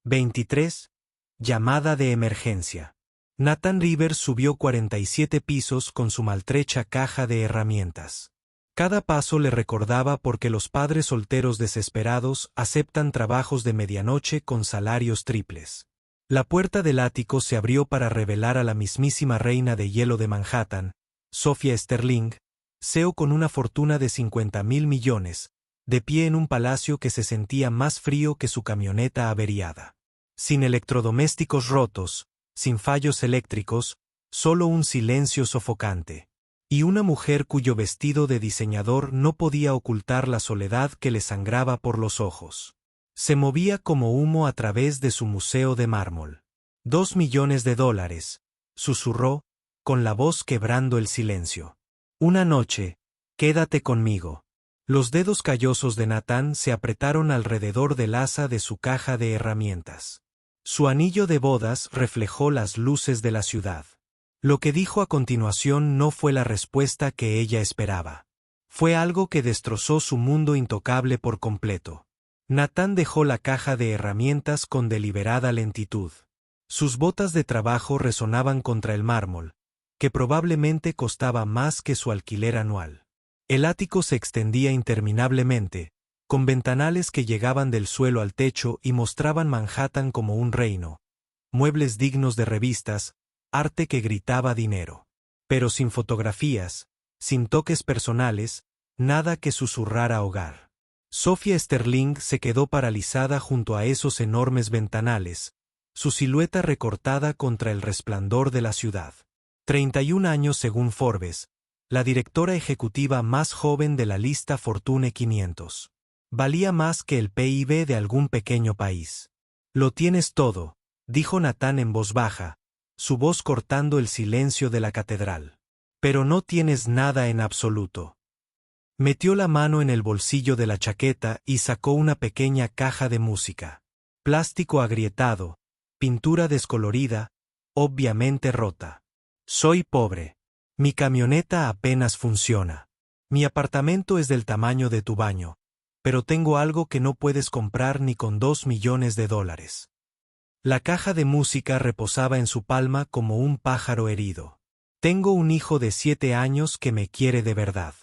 23. Llamada de emergencia. Nathan Rivers subió 47 pisos con su maltrecha caja de herramientas. Cada paso le recordaba por qué los padres solteros desesperados aceptan trabajos de medianoche con salarios triples. La puerta del ático se abrió para revelar a la mismísima reina de hielo de Manhattan, Sofía Sterling, CEO con una fortuna de 50.000 millones, de pie en un palacio que se sentía más frío que su camioneta averiada. Sin electrodomésticos rotos, sin fallos eléctricos, solo un silencio sofocante. Y una mujer cuyo vestido de diseñador no podía ocultar la soledad que le sangraba por los ojos. Se movía como humo a través de su museo de mármol. $2 millones, susurró, con la voz quebrando el silencio. Una noche, quédate conmigo. Los dedos callosos de Nathan se apretaron alrededor del asa de su caja de herramientas. Su anillo de bodas reflejó las luces de la ciudad. Lo que dijo a continuación no fue la respuesta que ella esperaba. Fue algo que destrozó su mundo intocable por completo. Nathan dejó la caja de herramientas con deliberada lentitud. Sus botas de trabajo resonaban contra el mármol, que probablemente costaba más que su alquiler anual. El ático se extendía interminablemente, con ventanales que llegaban del suelo al techo y mostraban Manhattan como un reino, muebles dignos de revistas, arte que gritaba dinero. Pero sin fotografías, sin toques personales, nada que susurrara hogar. Sofía Sterling se quedó paralizada junto a esos enormes ventanales, su silueta recortada contra el resplandor de la ciudad. 31 años según Forbes, la directora ejecutiva más joven de la lista Fortune 500. Valía más que el PIB de algún pequeño país. Lo tienes todo, dijo Nathan en voz baja, su voz cortando el silencio de la catedral. Pero no tienes nada en absoluto. Metió la mano en el bolsillo de la chaqueta y sacó una pequeña caja de música. Plástico agrietado, pintura descolorida, obviamente rota. Soy pobre. Mi camioneta apenas funciona. Mi apartamento es del tamaño de tu baño, pero tengo algo que no puedes comprar ni con $2 millones. La caja de música reposaba en su palma como un pájaro herido. Tengo un hijo de 7 años que me quiere de verdad.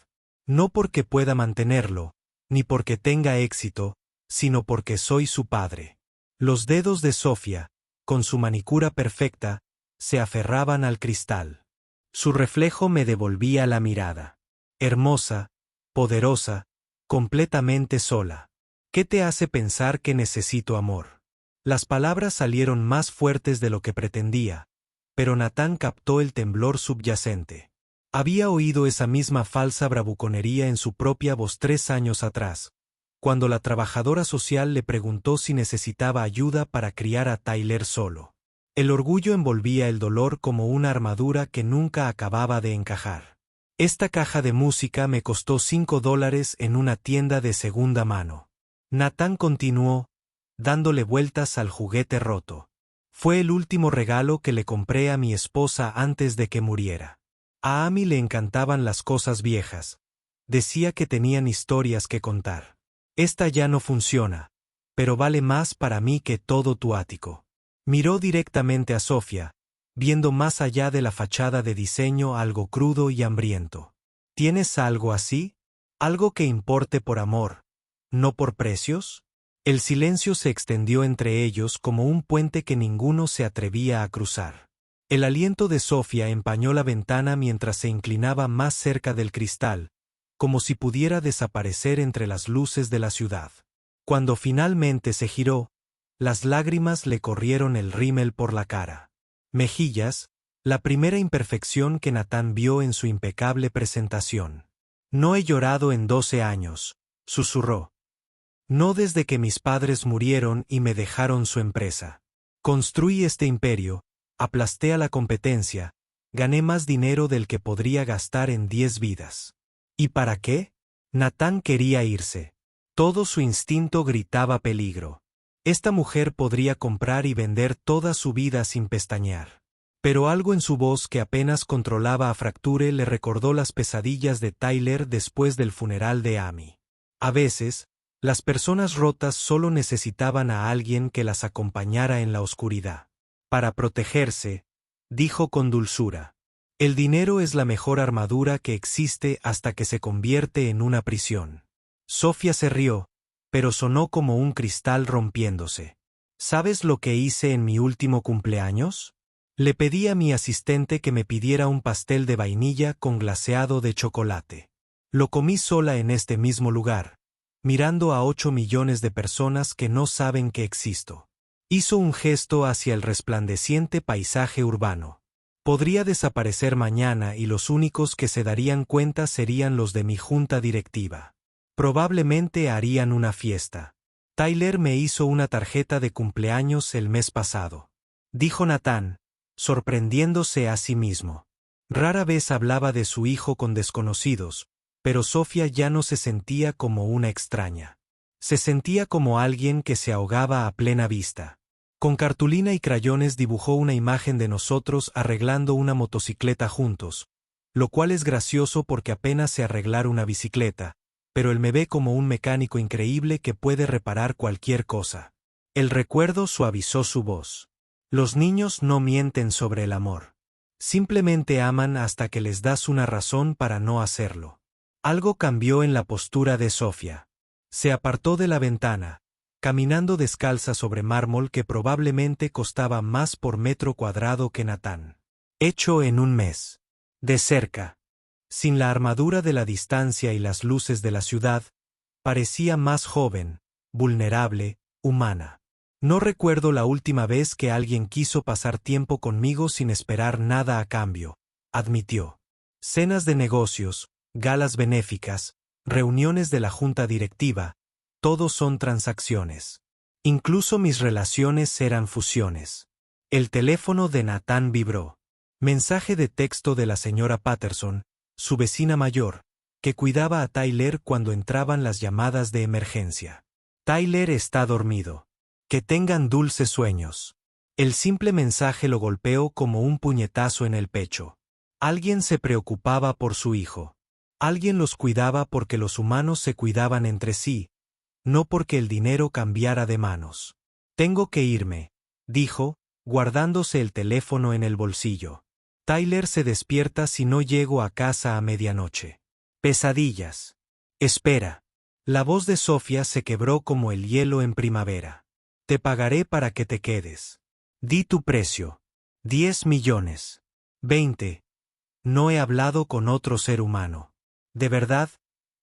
No porque pueda mantenerlo, ni porque tenga éxito, sino porque soy su padre. Los dedos de Sofía, con su manicura perfecta, se aferraban al cristal. Su reflejo me devolvía la mirada. Hermosa, poderosa, completamente sola. ¿Qué te hace pensar que necesito amor? Las palabras salieron más fuertes de lo que pretendía, pero Nathan captó el temblor subyacente. Había oído esa misma falsa bravuconería en su propia voz 3 años atrás, cuando la trabajadora social le preguntó si necesitaba ayuda para criar a Tyler solo. El orgullo envolvía el dolor como una armadura que nunca acababa de encajar. Esta caja de música me costó $5 en una tienda de segunda mano. Nathan continuó, dándole vueltas al juguete roto. Fue el último regalo que le compré a mi esposa antes de que muriera. A Amy le encantaban las cosas viejas. Decía que tenían historias que contar. Esta ya no funciona, pero vale más para mí que todo tu ático. Miró directamente a Sofía, viendo más allá de la fachada de diseño algo crudo y hambriento. ¿Tienes algo así? ¿Algo que importe por amor, no por precios? El silencio se extendió entre ellos como un puente que ninguno se atrevía a cruzar. El aliento de Sofía empañó la ventana mientras se inclinaba más cerca del cristal, como si pudiera desaparecer entre las luces de la ciudad. Cuando finalmente se giró, las lágrimas le corrieron el rímel por la cara. Mejillas, la primera imperfección que Nathan vio en su impecable presentación. No he llorado en 12 años, susurró. No desde que mis padres murieron y me dejaron su empresa. Construí este imperio, aplasté a la competencia, gané más dinero del que podría gastar en 10 vidas. ¿Y para qué? Nathan quería irse. Todo su instinto gritaba peligro. Esta mujer podría comprar y vender toda su vida sin pestañear. Pero algo en su voz que apenas controlaba a Fracture le recordó las pesadillas de Tyler después del funeral de Amy. A veces, Las personas rotas solo necesitaban a alguien que las acompañara en la oscuridad. Para protegerse, dijo con dulzura. El dinero es la mejor armadura que existe hasta que se convierte en una prisión. Sofía se rió, pero sonó como un cristal rompiéndose. ¿Sabes lo que hice en mi último cumpleaños? Le pedí a mi asistente que me pidiera un pastel de vainilla con glaseado de chocolate. Lo comí sola en este mismo lugar, mirando a 8 millones de personas que no saben que existo. Hizo un gesto hacia el resplandeciente paisaje urbano. Podría desaparecer mañana y los únicos que se darían cuenta serían los de mi junta directiva. Probablemente harían una fiesta. Tyler me hizo una tarjeta de cumpleaños el mes pasado, dijo Nathan, sorprendiéndose a sí mismo. Rara vez hablaba de su hijo con desconocidos, pero Sofía ya no se sentía como una extraña. Se sentía como alguien que se ahogaba a plena vista. Con cartulina y crayones dibujó una imagen de nosotros arreglando una motocicleta juntos, lo cual es gracioso porque apenas sé arreglar una bicicleta, pero él me ve como un mecánico increíble que puede reparar cualquier cosa. El recuerdo suavizó su voz. Los niños no mienten sobre el amor. Simplemente aman hasta que les das una razón para no hacerlo. Algo cambió en la postura de Sofía. Se apartó de la ventana, caminando descalza sobre mármol que probablemente costaba más por metro cuadrado que Nathan. Hecho en un mes. De cerca. Sin la armadura de la distancia y las luces de la ciudad, parecía más joven, vulnerable, humana. No recuerdo la última vez que alguien quiso pasar tiempo conmigo sin esperar nada a cambio, admitió. Cenas de negocios, galas benéficas, reuniones de la junta directiva, todos son transacciones. Incluso mis relaciones eran fusiones. El teléfono de Nathan vibró. Mensaje de texto de la señora Patterson, su vecina mayor, que cuidaba a Tyler cuando entraban las llamadas de emergencia. Tyler está dormido. Que tengan dulces sueños. El simple mensaje lo golpeó como un puñetazo en el pecho. Alguien se preocupaba por su hijo. Alguien los cuidaba porque los humanos se cuidaban entre sí, no porque el dinero cambiara de manos. Tengo que irme, dijo, guardándose el teléfono en el bolsillo. Tyler se despierta si no llego a casa a medianoche. Pesadillas. Espera. La voz de Sofía se quebró como el hielo en primavera. Te pagaré para que te quedes. Di tu precio. 10 millones. 20. No he hablado con otro ser humano. De verdad,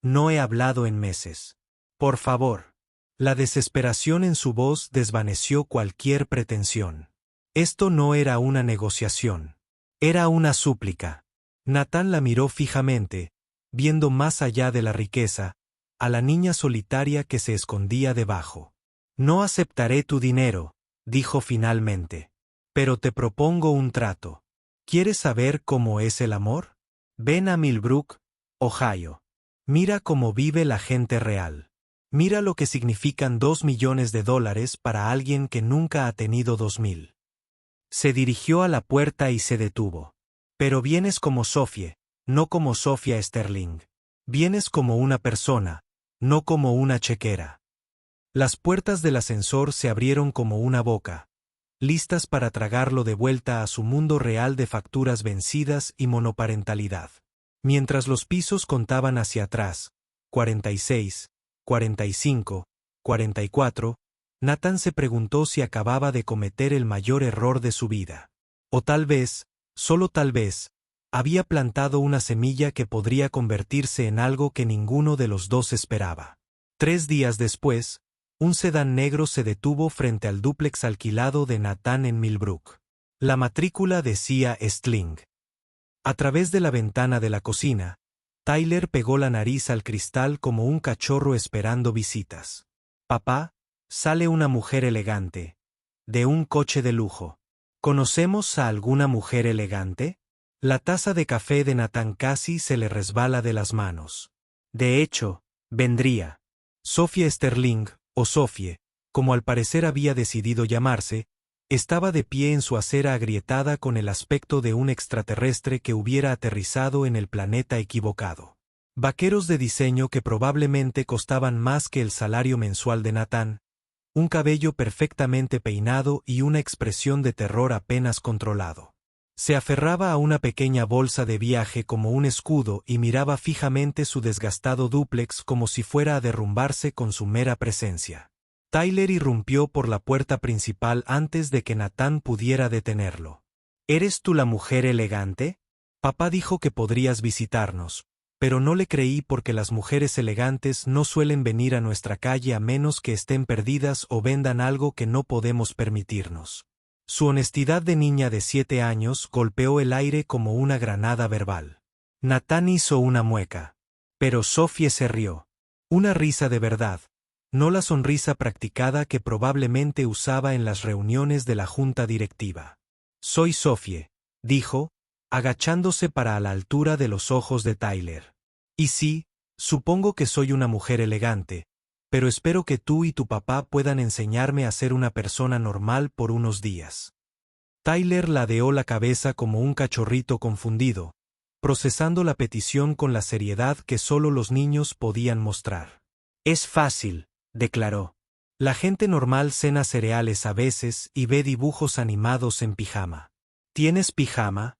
no he hablado en meses. Por favor. La desesperación en su voz desvaneció cualquier pretensión. Esto no era una negociación. Era una súplica. Nathan la miró fijamente, viendo más allá de la riqueza, a la niña solitaria que se escondía debajo. No aceptaré tu dinero, dijo finalmente. Pero te propongo un trato. ¿Quieres saber cómo es el amor? Ven a Millbrook, Ohio. Mira cómo vive la gente real. Mira lo que significan 2 millones de dólares para alguien que nunca ha tenido 2.000. Se dirigió a la puerta y se detuvo. Pero vienes como Sofía, no como Sofía Sterling. Vienes como una persona, no como una chequera. Las puertas del ascensor se abrieron como una boca, listas para tragarlo de vuelta a su mundo real de facturas vencidas y monoparentalidad. Mientras los pisos contaban hacia atrás, 46, 45, 44, Nathan se preguntó si acababa de cometer el mayor error de su vida. O tal vez, solo tal vez, había plantado una semilla que podría convertirse en algo que ninguno de los dos esperaba. 3 días después, un sedán negro se detuvo frente al dúplex alquilado de Nathan en Millbrook. La matrícula decía Stling. A través de la ventana de la cocina, Tyler pegó la nariz al cristal como un cachorro esperando visitas. Papá, sale una mujer elegante. De un coche de lujo. ¿Conocemos a alguna mujer elegante? La taza de café de Nathan casi se le resbala de las manos. De hecho, vendría. Sofía Sterling, o Sofie, como al parecer había decidido llamarse, estaba de pie en su acera agrietada con el aspecto de un extraterrestre que hubiera aterrizado en el planeta equivocado. Vaqueros de diseño que probablemente costaban más que el salario mensual de Nathan, un cabello perfectamente peinado y una expresión de terror apenas controlado. Se aferraba a una pequeña bolsa de viaje como un escudo y miraba fijamente su desgastado dúplex como si fuera a derrumbarse con su mera presencia. Tyler irrumpió por la puerta principal antes de que Nathan pudiera detenerlo. ¿Eres tú la mujer elegante? Papá dijo que podrías visitarnos, pero no le creí porque las mujeres elegantes no suelen venir a nuestra calle a menos que estén perdidas o vendan algo que no podemos permitirnos. Su honestidad de niña de 7 años golpeó el aire como una granada verbal. Nathan hizo una mueca. Pero Sophie se rió. Una risa de verdad, no la sonrisa practicada que probablemente usaba en las reuniones de la junta directiva. Soy Sophie, dijo, agachándose para a la altura de los ojos de Tyler. Y sí, supongo que soy una mujer elegante, pero espero que tú y tu papá puedan enseñarme a ser una persona normal por unos días. Tyler ladeó la cabeza como un cachorrito confundido, procesando la petición con la seriedad que solo los niños podían mostrar. Es fácil, declaró. La gente normal cena cereales a veces y ve dibujos animados en pijama. ¿Tienes pijama?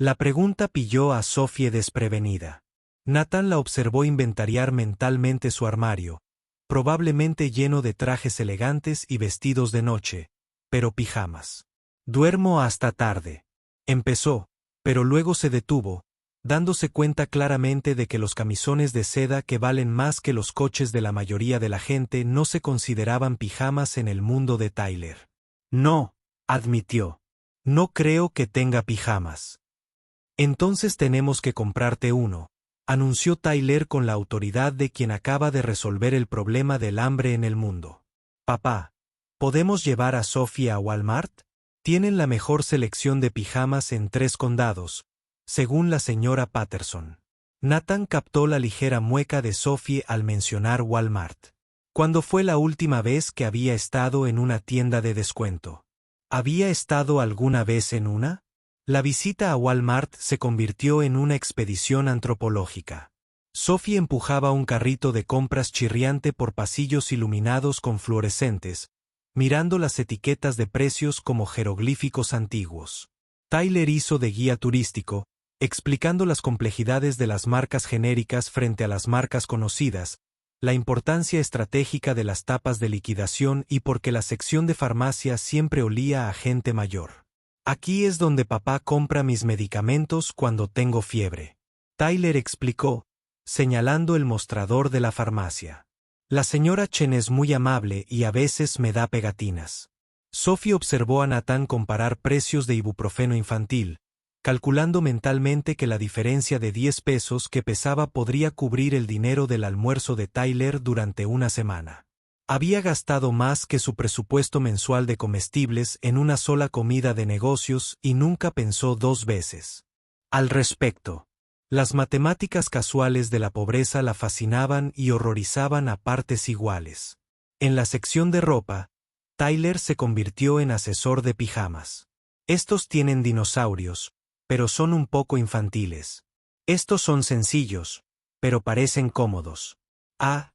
La pregunta pilló a Sophie desprevenida. Nathan la observó inventariar mentalmente su armario, probablemente lleno de trajes elegantes y vestidos de noche, pero pijamas. Duermo hasta tarde. Empezó, pero luego se detuvo, dándose cuenta claramente de que los camisones de seda que valen más que los coches de la mayoría de la gente no se consideraban pijamas en el mundo de Tyler. No, admitió. No creo que tenga pijamas. Entonces tenemos que comprarte uno, anunció Tyler con la autoridad de quien acaba de resolver el problema del hambre en el mundo. Papá, ¿podemos llevar a Sophie a Walmart? Tienen la mejor selección de pijamas en 3 condados, según la señora Patterson. Nathan captó la ligera mueca de Sophie al mencionar Walmart. ¿Cuándo fue la última vez que había estado en una tienda de descuento? ¿Había estado alguna vez en una? La visita a Walmart se convirtió en una expedición antropológica. Sophie empujaba un carrito de compras chirriante por pasillos iluminados con fluorescentes, mirando las etiquetas de precios como jeroglíficos antiguos. Tyler hizo de guía turístico, explicando las complejidades de las marcas genéricas frente a las marcas conocidas, la importancia estratégica de las tapas de liquidación y por qué la sección de farmacia siempre olía a gente mayor. Aquí es donde papá compra mis medicamentos cuando tengo fiebre. Tyler explicó, señalando el mostrador de la farmacia. La señora Chen es muy amable y a veces me da pegatinas. Sophie observó a Nathan comparar precios de ibuprofeno infantil, calculando mentalmente que la diferencia de 10 pesos que pesaba podría cubrir el dinero del almuerzo de Tyler durante una semana. Había gastado más que su presupuesto mensual de comestibles en una sola comida de negocios y nunca pensó 2 veces al respecto. Las matemáticas casuales de la pobreza la fascinaban y horrorizaban a partes iguales. En la sección de ropa, Tyler se convirtió en asesor de pijamas. Estos tienen dinosaurios, pero son un poco infantiles. Estos son sencillos, pero parecen cómodos. Ah,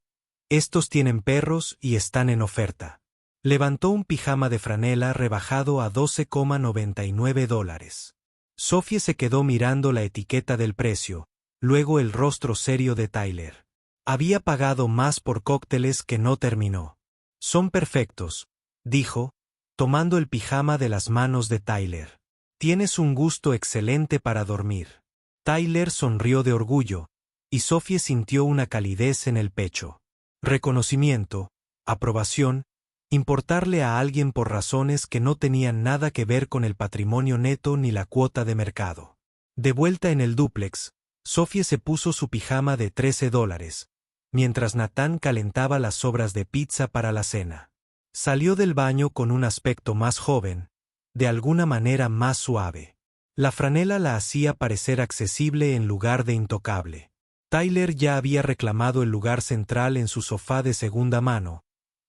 estos tienen perros y están en oferta. Levantó un pijama de franela rebajado a $12,99. Sophie se quedó mirando la etiqueta del precio, luego el rostro serio de Tyler. Había pagado más por cócteles que no terminó. Son perfectos, dijo, tomando el pijama de las manos de Tyler. Tienes un gusto excelente para dormir. Tyler sonrió de orgullo, y Sophie sintió una calidez en el pecho. Reconocimiento, aprobación, importarle a alguien por razones que no tenían nada que ver con el patrimonio neto ni la cuota de mercado. De vuelta en el dúplex, Sophie se puso su pijama de $13, mientras Nathan calentaba las sobras de pizza para la cena. Salió del baño con un aspecto más joven, de alguna manera más suave. La franela la hacía parecer accesible en lugar de intocable. Tyler ya había reclamado el lugar central en su sofá de segunda mano,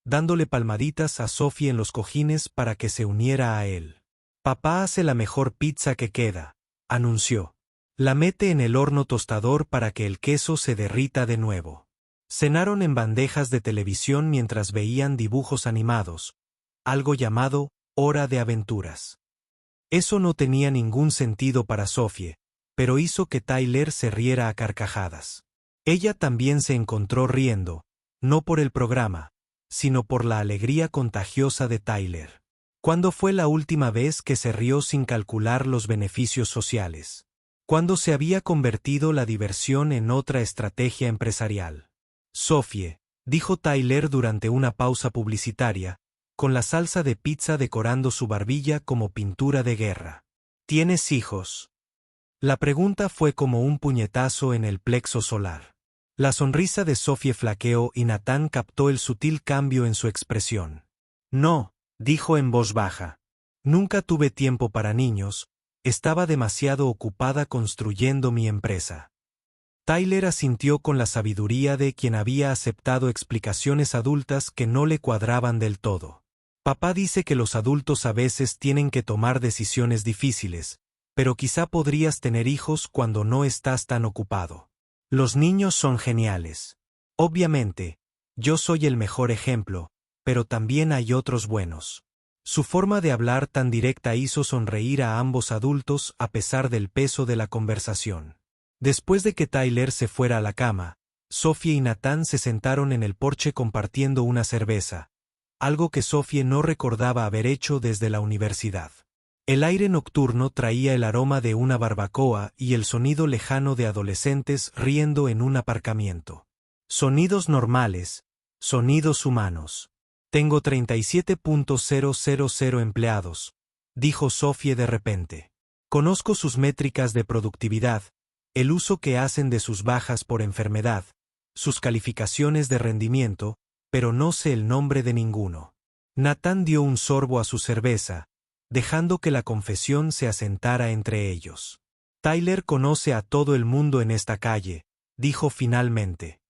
dándole palmaditas a Sophie en los cojines para que se uniera a él. Papá hace la mejor pizza que queda, anunció. La mete en el horno tostador para que el queso se derrita de nuevo. Cenaron en bandejas de televisión mientras veían dibujos animados, algo llamado Hora de Aventuras. Eso no tenía ningún sentido para Sophie, pero hizo que Tyler se riera a carcajadas. Ella también se encontró riendo, no por el programa, sino por la alegría contagiosa de Tyler. ¿Cuándo fue la última vez que se rió sin calcular los beneficios sociales? ¿Cuándo se había convertido la diversión en otra estrategia empresarial? Sophie, dijo Tyler durante una pausa publicitaria, con la salsa de pizza decorando su barbilla como pintura de guerra. ¿Tienes hijos? La pregunta fue como un puñetazo en el plexo solar. La sonrisa de Sophie flaqueó y Nathan captó el sutil cambio en su expresión. No, dijo en voz baja. Nunca tuve tiempo para niños, estaba demasiado ocupada construyendo mi empresa. Tyler asintió con la sabiduría de quien había aceptado explicaciones adultas que no le cuadraban del todo. Papá dice que los adultos a veces tienen que tomar decisiones difíciles, pero quizá podrías tener hijos cuando no estás tan ocupado. Los niños son geniales. Obviamente, yo soy el mejor ejemplo, pero también hay otros buenos. Su forma de hablar tan directa hizo sonreír a ambos adultos a pesar del peso de la conversación. Después de que Tyler se fuera a la cama, Sophie y Nathan se sentaron en el porche compartiendo una cerveza, algo que Sophie no recordaba haber hecho desde la universidad. El aire nocturno traía el aroma de una barbacoa y el sonido lejano de adolescentes riendo en un aparcamiento. Sonidos normales, sonidos humanos. Tengo 37.000 empleados, dijo Sophie de repente. Conozco sus métricas de productividad, el uso que hacen de sus bajas por enfermedad, sus calificaciones de rendimiento, pero no sé el nombre de ninguno. Nathan dio un sorbo a su cerveza, dejando que la confesión se asentara entre ellos. Tyler conoce a todo el mundo en esta calle, dijo finalmente.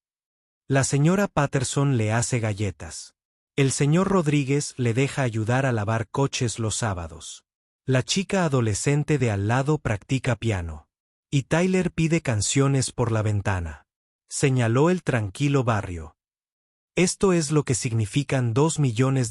La señora Patterson le hace galletas. El señor Rodríguez le deja ayudar a lavar coches los sábados. La chica adolescente de al lado practica piano. Y Tyler pide canciones por la ventana. Señaló el tranquilo barrio. Esto es lo que significan $2 millones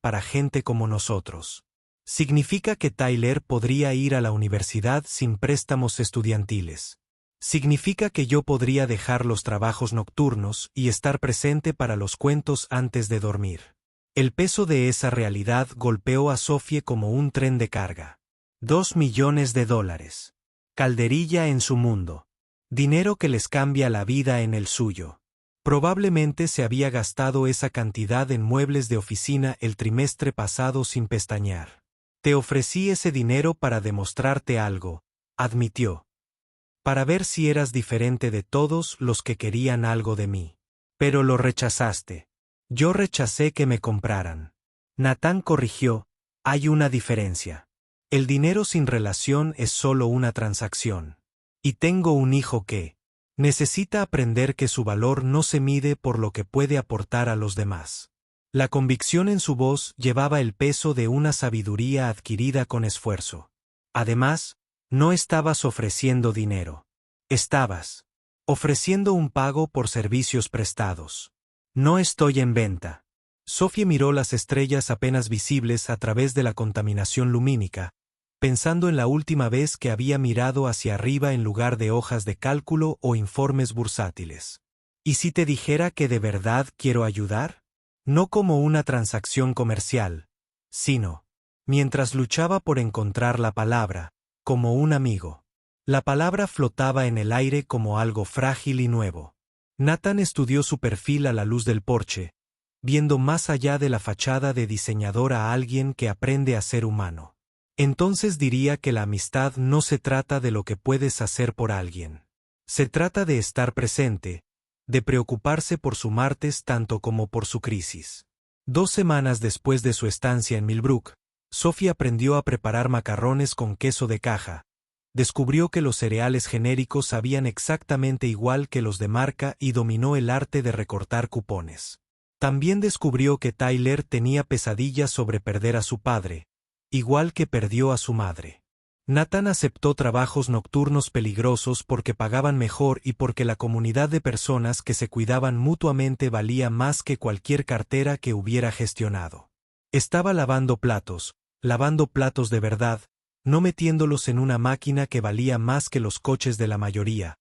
para gente como nosotros. Significa que Tyler podría ir a la universidad sin préstamos estudiantiles. Significa que yo podría dejar los trabajos nocturnos y estar presente para los cuentos antes de dormir. El peso de esa realidad golpeó a Sophie como un tren de carga. $2 millones. Calderilla en su mundo. Dinero que les cambia la vida en el suyo. Probablemente se había gastado esa cantidad en muebles de oficina el trimestre pasado sin pestañear. Te ofrecí ese dinero para demostrarte algo, admitió. Para ver si eras diferente de todos los que querían algo de mí. Pero lo rechazaste. Yo rechacé que me compraran. Nathan corrigió, hay una diferencia. El dinero sin relación es solo una transacción. Y tengo un hijo que necesita aprender que su valor no se mide por lo que puede aportar a los demás. La convicción en su voz llevaba el peso de una sabiduría adquirida con esfuerzo. Además, no estabas ofreciendo dinero. Estabas ofreciendo un pago por servicios prestados. No estoy en venta. Sophie miró las estrellas apenas visibles a través de la contaminación lumínica, pensando en la última vez que había mirado hacia arriba en lugar de hojas de cálculo o informes bursátiles. ¿Y si te dijera que de verdad quiero ayudar? No como una transacción comercial, sino, mientras luchaba por encontrar la palabra, como un amigo. La palabra flotaba en el aire como algo frágil y nuevo. Nathan estudió su perfil a la luz del porche, viendo más allá de la fachada de diseñador a alguien que aprende a ser humano. Entonces diría que la amistad no se trata de lo que puedes hacer por alguien. Se trata de estar presente, de preocuparse por su martes tanto como por su crisis. 2 semanas después de su estancia en Millbrook, Sophie aprendió a preparar macarrones con queso de caja. Descubrió que los cereales genéricos sabían exactamente igual que los de marca y dominó el arte de recortar cupones. También descubrió que Tyler tenía pesadillas sobre perder a su padre, igual que perdió a su madre. Nathan aceptó trabajos nocturnos peligrosos porque pagaban mejor y porque la comunidad de personas que se cuidaban mutuamente valía más que cualquier cartera que hubiera gestionado. Estaba lavando platos de verdad, no metiéndolos en una máquina que valía más que los coches de la mayoría,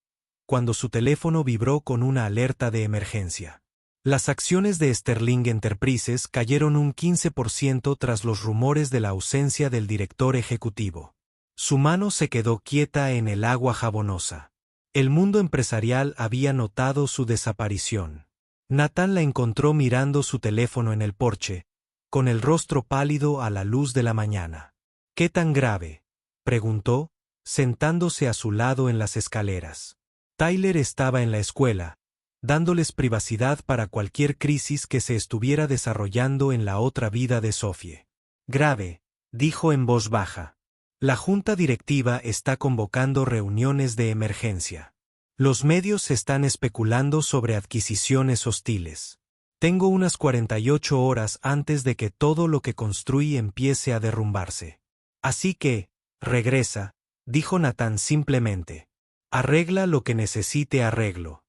cuando su teléfono vibró con una alerta de emergencia. Las acciones de Sterling Enterprises cayeron un 15% tras los rumores de la ausencia del director ejecutivo. Su mano se quedó quieta en el agua jabonosa. El mundo empresarial había notado su desaparición. Nathan la encontró mirando su teléfono en el porche, con el rostro pálido a la luz de la mañana. ¿Qué tan grave?, preguntó, sentándose a su lado en las escaleras. Tyler estaba en la escuela, dándoles privacidad para cualquier crisis que se estuviera desarrollando en la otra vida de Sophie. Grave, dijo en voz baja. La junta directiva está convocando reuniones de emergencia. Los medios están especulando sobre adquisiciones hostiles. Tengo unas 48 horas antes de que todo lo que construí empiece a derrumbarse. Así que, regresa, dijo Nathan simplemente. Arregla lo que necesite arreglo.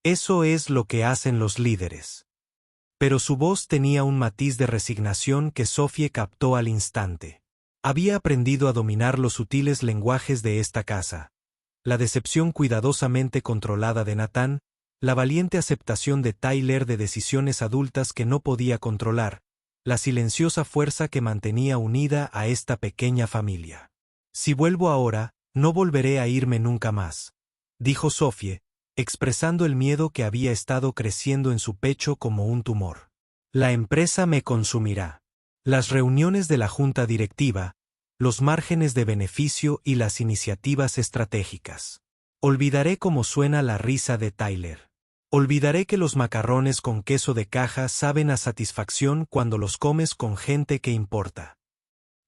Eso es lo que hacen los líderes. Pero su voz tenía un matiz de resignación que Sophie captó al instante. Había aprendido a dominar los sutiles lenguajes de esta casa. La decepción cuidadosamente controlada de Nathan, la valiente aceptación de Tyler de decisiones adultas que no podía controlar, la silenciosa fuerza que mantenía unida a esta pequeña familia. Si vuelvo ahora, no volveré a irme nunca más, dijo Sophie, expresando el miedo que había estado creciendo en su pecho como un tumor. La empresa me consumirá. Las reuniones de la junta directiva, los márgenes de beneficio y las iniciativas estratégicas. Olvidaré cómo suena la risa de Tyler. Olvidaré que los macarrones con queso de caja saben a satisfacción cuando los comes con gente que importa.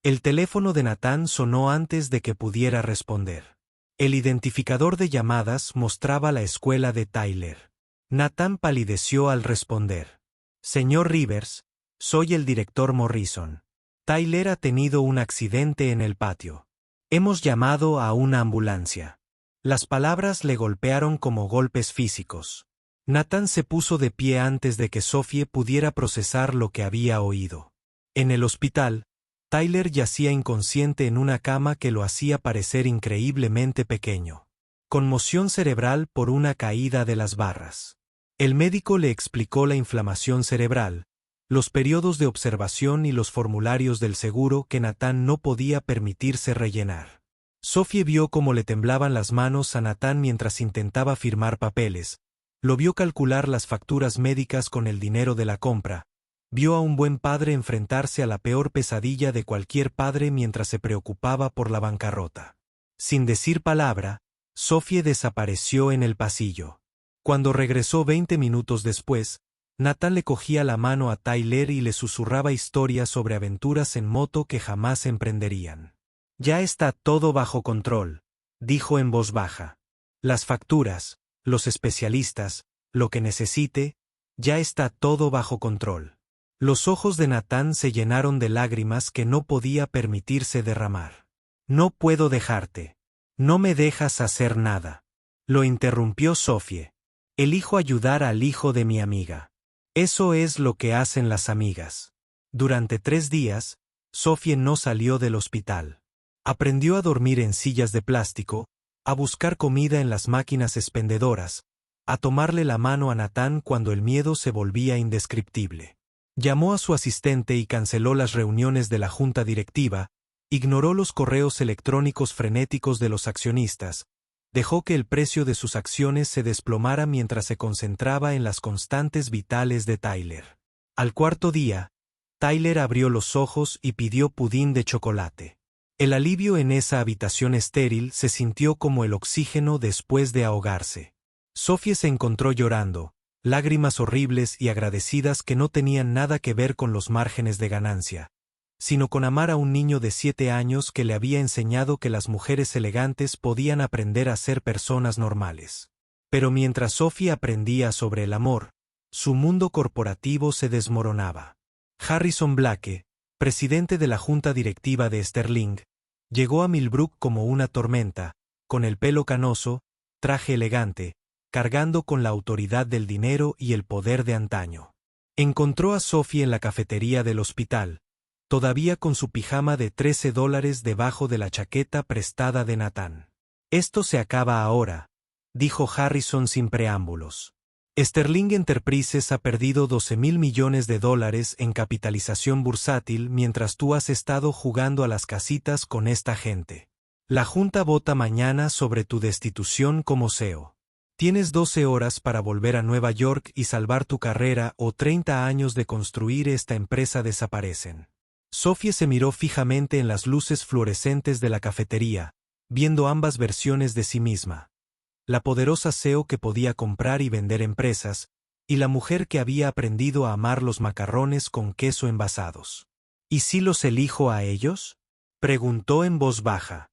El teléfono de Nathan sonó antes de que pudiera responder. El identificador de llamadas mostraba la escuela de Tyler. Nathan palideció al responder. Señor Rivers, soy el director Morrison. Tyler ha tenido un accidente en el patio. Hemos llamado a una ambulancia. Las palabras le golpearon como golpes físicos. Nathan se puso de pie antes de que Sophie pudiera procesar lo que había oído. En el hospital, Tyler yacía inconsciente en una cama que lo hacía parecer increíblemente pequeño. Conmoción cerebral por una caída de las barras. El médico le explicó la inflamación cerebral, los periodos de observación y los formularios del seguro que Nathan no podía permitirse rellenar. Sophie vio cómo le temblaban las manos a Nathan mientras intentaba firmar papeles, lo vio calcular las facturas médicas con el dinero de la compra, vio a un buen padre enfrentarse a la peor pesadilla de cualquier padre mientras se preocupaba por la bancarrota. Sin decir palabra, Sophie desapareció en el pasillo. Cuando regresó 20 minutos después, Nathan le cogía la mano a Tyler y le susurraba historias sobre aventuras en moto que jamás emprenderían. Ya está todo bajo control, dijo en voz baja. Las facturas, los especialistas, lo que necesite, ya está todo bajo control. Los ojos de Nathan se llenaron de lágrimas que no podía permitirse derramar. No puedo dejarte. No me dejas hacer nada. Lo interrumpió Sophie. Elijo ayudar al hijo de mi amiga. Eso es lo que hacen las amigas. Durante 3 días, Sophie no salió del hospital. Aprendió a dormir en sillas de plástico, a buscar comida en las máquinas expendedoras, a tomarle la mano a Nathan cuando el miedo se volvía indescriptible. Llamó a su asistente y canceló las reuniones de la junta directiva, ignoró los correos electrónicos frenéticos de los accionistas, dejó que el precio de sus acciones se desplomara mientras se concentraba en las constantes vitales de Tyler. Al 4.º día, Tyler abrió los ojos y pidió pudín de chocolate. El alivio en esa habitación estéril se sintió como el oxígeno después de ahogarse. Sophie se encontró llorando, lágrimas horribles y agradecidas que no tenían nada que ver con los márgenes de ganancia, sino con amar a un niño de 7 años que le había enseñado que las mujeres elegantes podían aprender a ser personas normales. Pero mientras Sophie aprendía sobre el amor, su mundo corporativo se desmoronaba. Harrison Blake, presidente de la junta directiva de Sterling, Llegó a Millbrook como una tormenta, con el pelo canoso, traje elegante, cargando con la autoridad del dinero y el poder de antaño. Encontró a Sophie en la cafetería del hospital, todavía con su pijama de $13 debajo de la chaqueta prestada de Nathan. «Esto se acaba ahora», dijo Harrison sin preámbulos. Sterling Enterprises ha perdido $12,000 millones en capitalización bursátil mientras tú has estado jugando a las casitas con esta gente. La Junta vota mañana sobre tu destitución como CEO. Tienes 12 horas para volver a Nueva York y salvar tu carrera o 30 años de construir esta empresa desaparecen. Sophie se miró fijamente en las luces fluorescentes de la cafetería, viendo ambas versiones de sí misma. La poderosa CEO que podía comprar y vender empresas, y la mujer que había aprendido a amar los macarrones con queso envasados. ¿Y si los elijo a ellos?, preguntó en voz baja.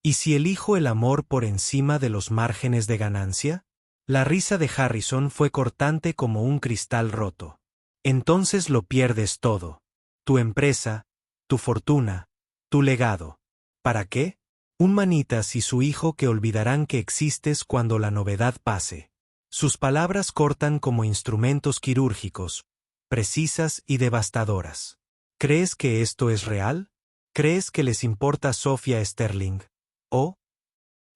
¿Y si elijo el amor por encima de los márgenes de ganancia? La risa de Harrison fue cortante como un cristal roto. Entonces lo pierdes todo. Tu empresa, tu fortuna, tu legado. ¿Para qué? Un manitas y su hijo que olvidarán que existes cuando la novedad pase. Sus palabras cortan como instrumentos quirúrgicos, precisas y devastadoras. ¿Crees que esto es real? ¿Crees que les importa Sophia Sterling? ¿O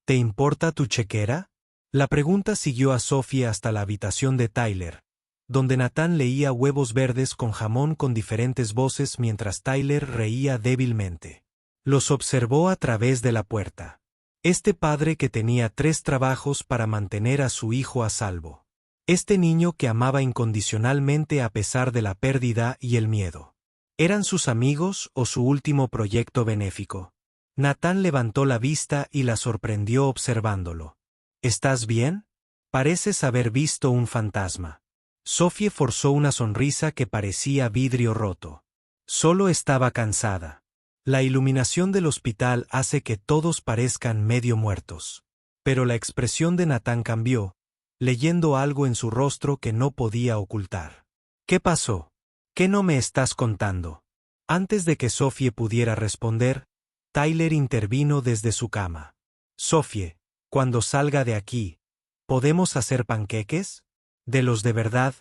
te importa tu chequera? La pregunta siguió a Sophie hasta la habitación de Tyler, donde Nathan leía Huevos Verdes con Jamón con diferentes voces mientras Tyler reía débilmente. Los observó a través de la puerta. Este padre que tenía 3 trabajos para mantener a su hijo a salvo. Este niño que amaba incondicionalmente a pesar de la pérdida y el miedo. ¿Eran sus amigos o su último proyecto benéfico? Nathan levantó la vista y la sorprendió observándolo. ¿Estás bien? Pareces haber visto un fantasma. Sophie forzó una sonrisa que parecía vidrio roto. Solo estaba cansada. La iluminación del hospital hace que todos parezcan medio muertos. Pero la expresión de Nathan cambió, leyendo algo en su rostro que no podía ocultar. ¿Qué pasó? ¿Qué no me estás contando? Antes de que Sophie pudiera responder, Tyler intervino desde su cama. Sophie, cuando salga de aquí, ¿podemos hacer panqueques? De los de verdad,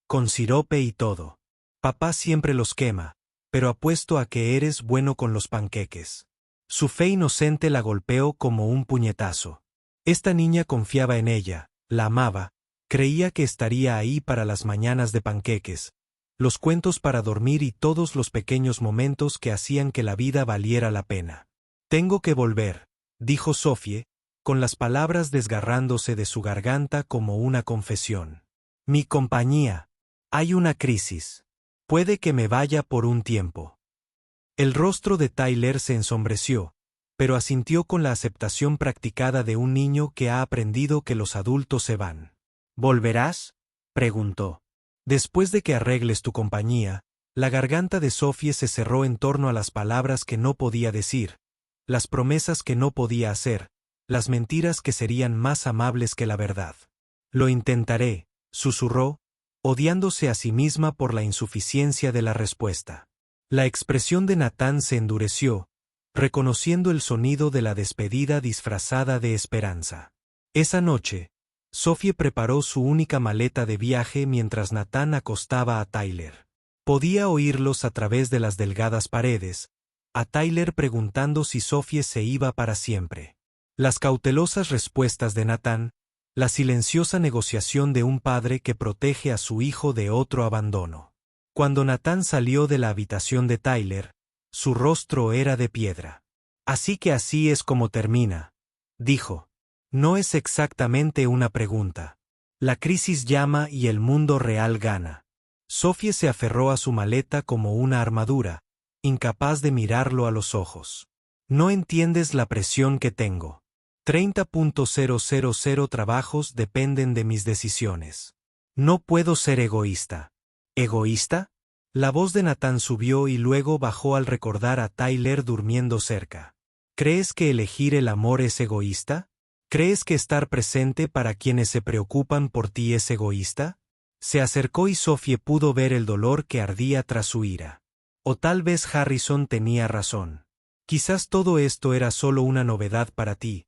con sirope y todo. Papá siempre los quema, pero apuesto a que eres bueno con los panqueques. Su fe inocente la golpeó como un puñetazo. Esta niña confiaba en ella, la amaba, creía que estaría ahí para las mañanas de panqueques, los cuentos para dormir y todos los pequeños momentos que hacían que la vida valiera la pena. Tengo que volver, dijo Sophie, con las palabras desgarrándose de su garganta como una confesión. Mi compañía. Hay una crisis. Puede que me vaya por un tiempo. El rostro de Tyler se ensombreció, pero asintió con la aceptación practicada de un niño que ha aprendido que los adultos se van. ¿Volverás?, preguntó. Después de que arregles tu compañía, la garganta de Sophie se cerró en torno a las palabras que no podía decir, las promesas que no podía hacer, las mentiras que serían más amables que la verdad. Lo intentaré, susurró, odiándose a sí misma por la insuficiencia de la respuesta. La expresión de Nathan se endureció, reconociendo el sonido de la despedida disfrazada de esperanza. Esa noche, Sophie preparó su única maleta de viaje mientras Nathan acostaba a Tyler. Podía oírlos a través de las delgadas paredes, a Tyler preguntando si Sophie se iba para siempre. Las cautelosas respuestas de Nathan, la silenciosa negociación de un padre que protege a su hijo de otro abandono. Cuando Nathan salió de la habitación de Tyler, su rostro era de piedra. Así que así es como termina, dijo. No es exactamente una pregunta. La crisis llama y el mundo real gana. Sophie se aferró a su maleta como una armadura, incapaz de mirarlo a los ojos. No entiendes la presión que tengo. 30.000 trabajos dependen de mis decisiones. No puedo ser egoísta. ¿Egoísta? La voz de Nathan subió y luego bajó al recordar a Tyler durmiendo cerca. ¿Crees que elegir el amor es egoísta? ¿Crees que estar presente para quienes se preocupan por ti es egoísta? Se acercó y Sophie pudo ver el dolor que ardía tras su ira. O tal vez Harrison tenía razón. Quizás todo esto era solo una novedad para ti,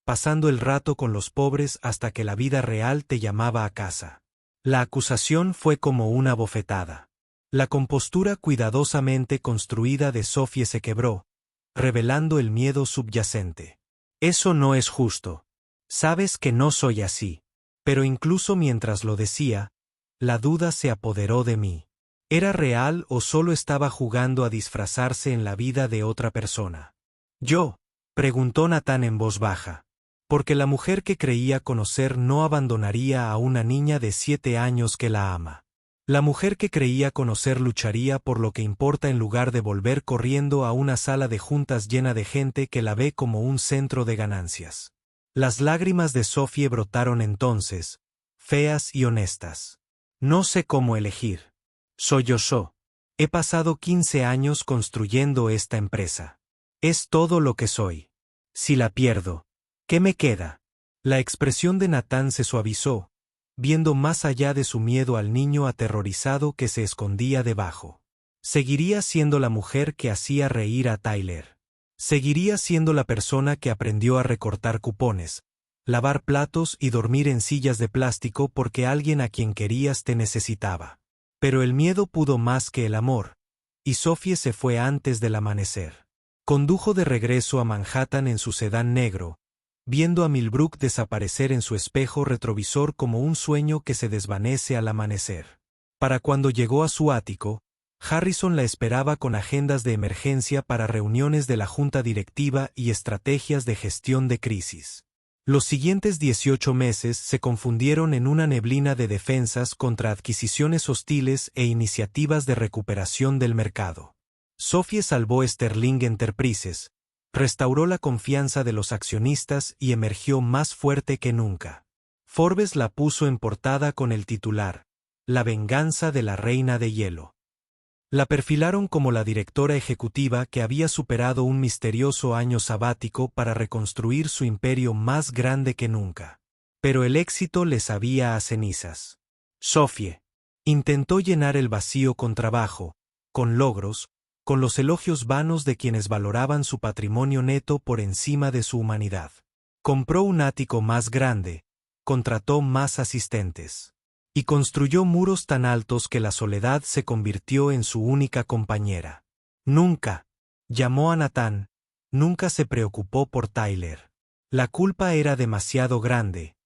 pasando el rato con los pobres hasta que la vida real te llamaba a casa. La acusación fue como una bofetada. La compostura cuidadosamente construida de Sophie se quebró, revelando el miedo subyacente. Eso no es justo. Sabes que no soy así. Pero incluso mientras lo decía, la duda se apoderó de mí. ¿Era real o solo estaba jugando a disfrazarse en la vida de otra persona? ¿Yo? Preguntó Natán en voz baja. Porque la mujer que creía conocer no abandonaría a una niña de 7 años que la ama. La mujer que creía conocer lucharía por lo que importa en lugar de volver corriendo a una sala de juntas llena de gente que la ve como un centro de ganancias. Las lágrimas de Sophie brotaron entonces, feas y honestas. No sé cómo elegir. Sollozó. He pasado 15 años construyendo esta empresa. Es todo lo que soy. Si la pierdo, ¿qué me queda? La expresión de Natán se suavizó, viendo más allá de su miedo al niño aterrorizado que se escondía debajo. Seguiría siendo la mujer que hacía reír a Tyler. Seguiría siendo la persona que aprendió a recortar cupones, lavar platos y dormir en sillas de plástico porque alguien a quien querías te necesitaba. Pero el miedo pudo más que el amor, y Sophie se fue antes del amanecer. Condujo de regreso a Manhattan en su sedán negro, viendo a Millbrook desaparecer en su espejo retrovisor como un sueño que se desvanece al amanecer. Para cuando llegó a su ático, Harrison la esperaba con agendas de emergencia para reuniones de la junta directiva y estrategias de gestión de crisis. Los siguientes 18 meses se confundieron en una neblina de defensas contra adquisiciones hostiles e iniciativas de recuperación del mercado. Sophie salvó Sterling Enterprises, restauró la confianza de los accionistas y emergió más fuerte que nunca. Forbes la puso en portada con el titular, La venganza de la reina de hielo. La perfilaron como la directora ejecutiva que había superado un misterioso año sabático para reconstruir su imperio más grande que nunca. Pero el éxito le sabía a cenizas. Sophie intentó llenar el vacío con trabajo, con logros, con los elogios vanos de quienes valoraban su patrimonio neto por encima de su humanidad. Compró un ático más grande, contrató más asistentes. Y construyó muros tan altos que la soledad se convirtió en su única compañera. Nunca llamó a Natán, nunca se preocupó por Tyler. La culpa era demasiado grande,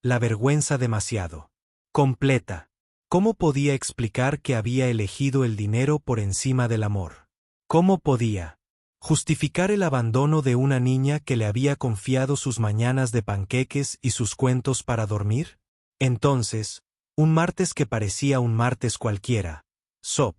la vergüenza demasiado completa. ¿Cómo podía explicar que había elegido el dinero por encima del amor? ¿Cómo podía justificar el abandono de una niña que le había confiado sus mañanas de panqueques y sus cuentos para dormir? Entonces, un martes que parecía un martes cualquiera, Sop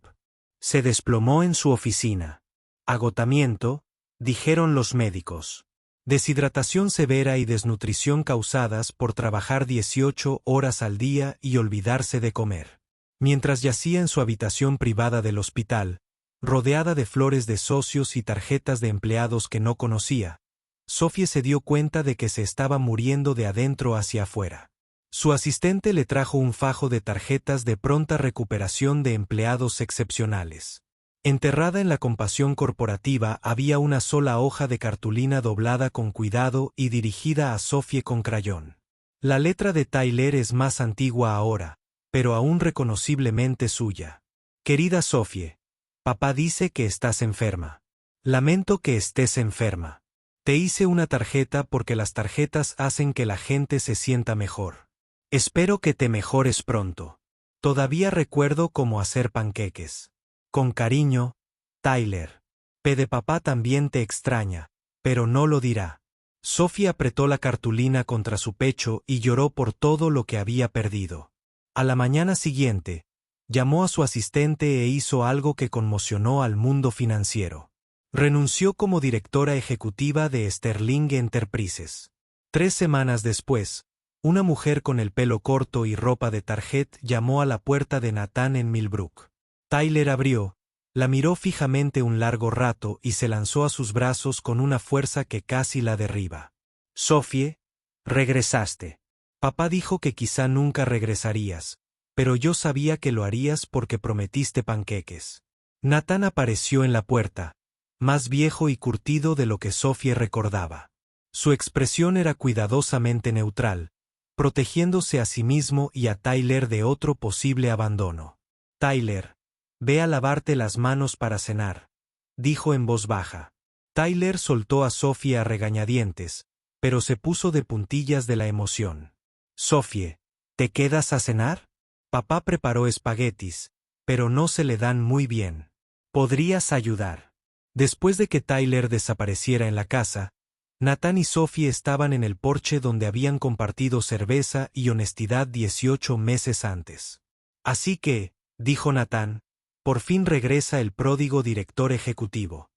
se desplomó en su oficina. Agotamiento, dijeron los médicos. Deshidratación severa y desnutrición causadas por trabajar 18 horas al día y olvidarse de comer. Mientras yacía en su habitación privada del hospital, rodeada de flores de socios y tarjetas de empleados que no conocía, Sophie se dio cuenta de que se estaba muriendo de adentro hacia afuera. Su asistente le trajo un fajo de tarjetas de pronta recuperación de empleados excepcionales. Enterrada en la compasión corporativa había una sola hoja de cartulina doblada con cuidado y dirigida a Sophie con crayón. La letra de Tyler es más antigua ahora, pero aún reconociblemente suya. Querida Sophie, papá dice que estás enferma. Lamento que estés enferma. Te hice una tarjeta porque las tarjetas hacen que la gente se sienta mejor. Espero que te mejores pronto. Todavía recuerdo cómo hacer panqueques. Con cariño, Tyler. P de papá también te extraña, pero no lo dirá. Sophie apretó la cartulina contra su pecho y lloró por todo lo que había perdido. A la mañana siguiente, llamó a su asistente e hizo algo que conmocionó al mundo financiero. Renunció como directora ejecutiva de Sterling Enterprises. 3 semanas después, una mujer con el pelo corto y ropa de target llamó a la puerta de Natán en Millbrook. Tyler abrió, la miró fijamente un largo rato y se lanzó a sus brazos con una fuerza que casi la derriba. Sophie, regresaste. Papá dijo que quizá nunca regresarías, pero yo sabía que lo harías porque prometiste panqueques. Natán apareció en la puerta, más viejo y curtido de lo que Sophie recordaba. Su expresión era cuidadosamente neutral, protegiéndose a sí mismo y a Tyler de otro posible abandono. Tyler, ve a lavarte las manos para cenar, dijo en voz baja. Tyler soltó a Sophie a regañadientes, pero se puso de puntillas de la emoción. Sophie, ¿te quedas a cenar? Papá preparó espaguetis, pero no se le dan muy bien. ¿Podrías ayudar? Después de que Tyler desapareciera en la casa, Nathan y Sophie estaban en el porche donde habían compartido cerveza y honestidad 18 meses antes. Así que, dijo Nathan, por fin regresa el pródigo director ejecutivo.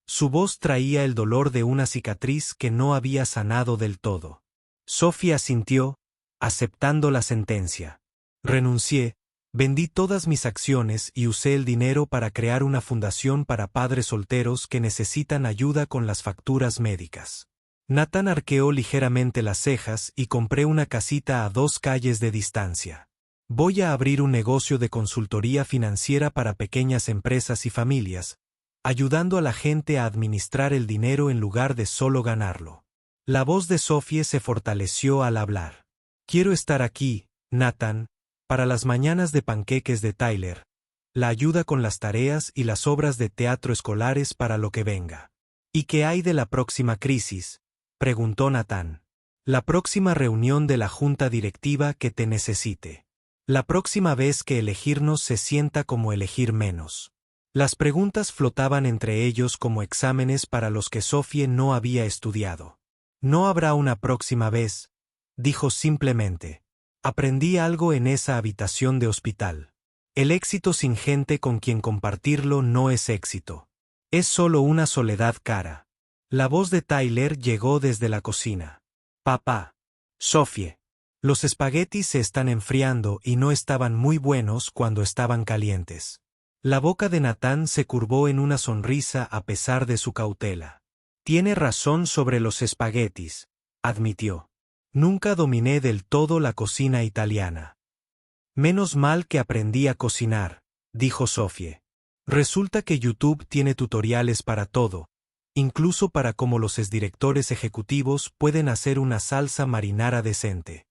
Su voz traía el dolor de una cicatriz que no había sanado del todo. Sophie asintió, aceptando la sentencia. Renuncié, vendí todas mis acciones y usé el dinero para crear una fundación para padres solteros que necesitan ayuda con las facturas médicas. Nathan arqueó ligeramente las cejas y compré una casita a 2 calles de distancia. Voy a abrir un negocio de consultoría financiera para pequeñas empresas y familias, ayudando a la gente a administrar el dinero en lugar de solo ganarlo. La voz de Sophie se fortaleció al hablar. Quiero estar aquí, Nathan, para las mañanas de panqueques de Tyler, la ayuda con las tareas y las obras de teatro escolares para lo que venga. ¿Y qué hay de la próxima crisis?, preguntó Nathan. La próxima reunión de la junta directiva que te necesite. La próxima vez que elegirnos se sienta como elegir menos. Las preguntas flotaban entre ellos como exámenes para los que Sophie no había estudiado. No habrá una próxima vez, dijo simplemente. Aprendí algo en esa habitación de hospital. El éxito sin gente con quien compartirlo no es éxito. Es solo una soledad cara. La voz de Tyler llegó desde la cocina. Papá. Sophie. Los espaguetis se están enfriando y no estaban muy buenos cuando estaban calientes. La boca de Nathan se curvó en una sonrisa a pesar de su cautela. Tiene razón sobre los espaguetis, admitió. Nunca dominé del todo la cocina italiana. Menos mal que aprendí a cocinar, dijo Sophie. Resulta que YouTube tiene tutoriales para todo, incluso para cómo los exdirectores ejecutivos pueden hacer una salsa marinara decente.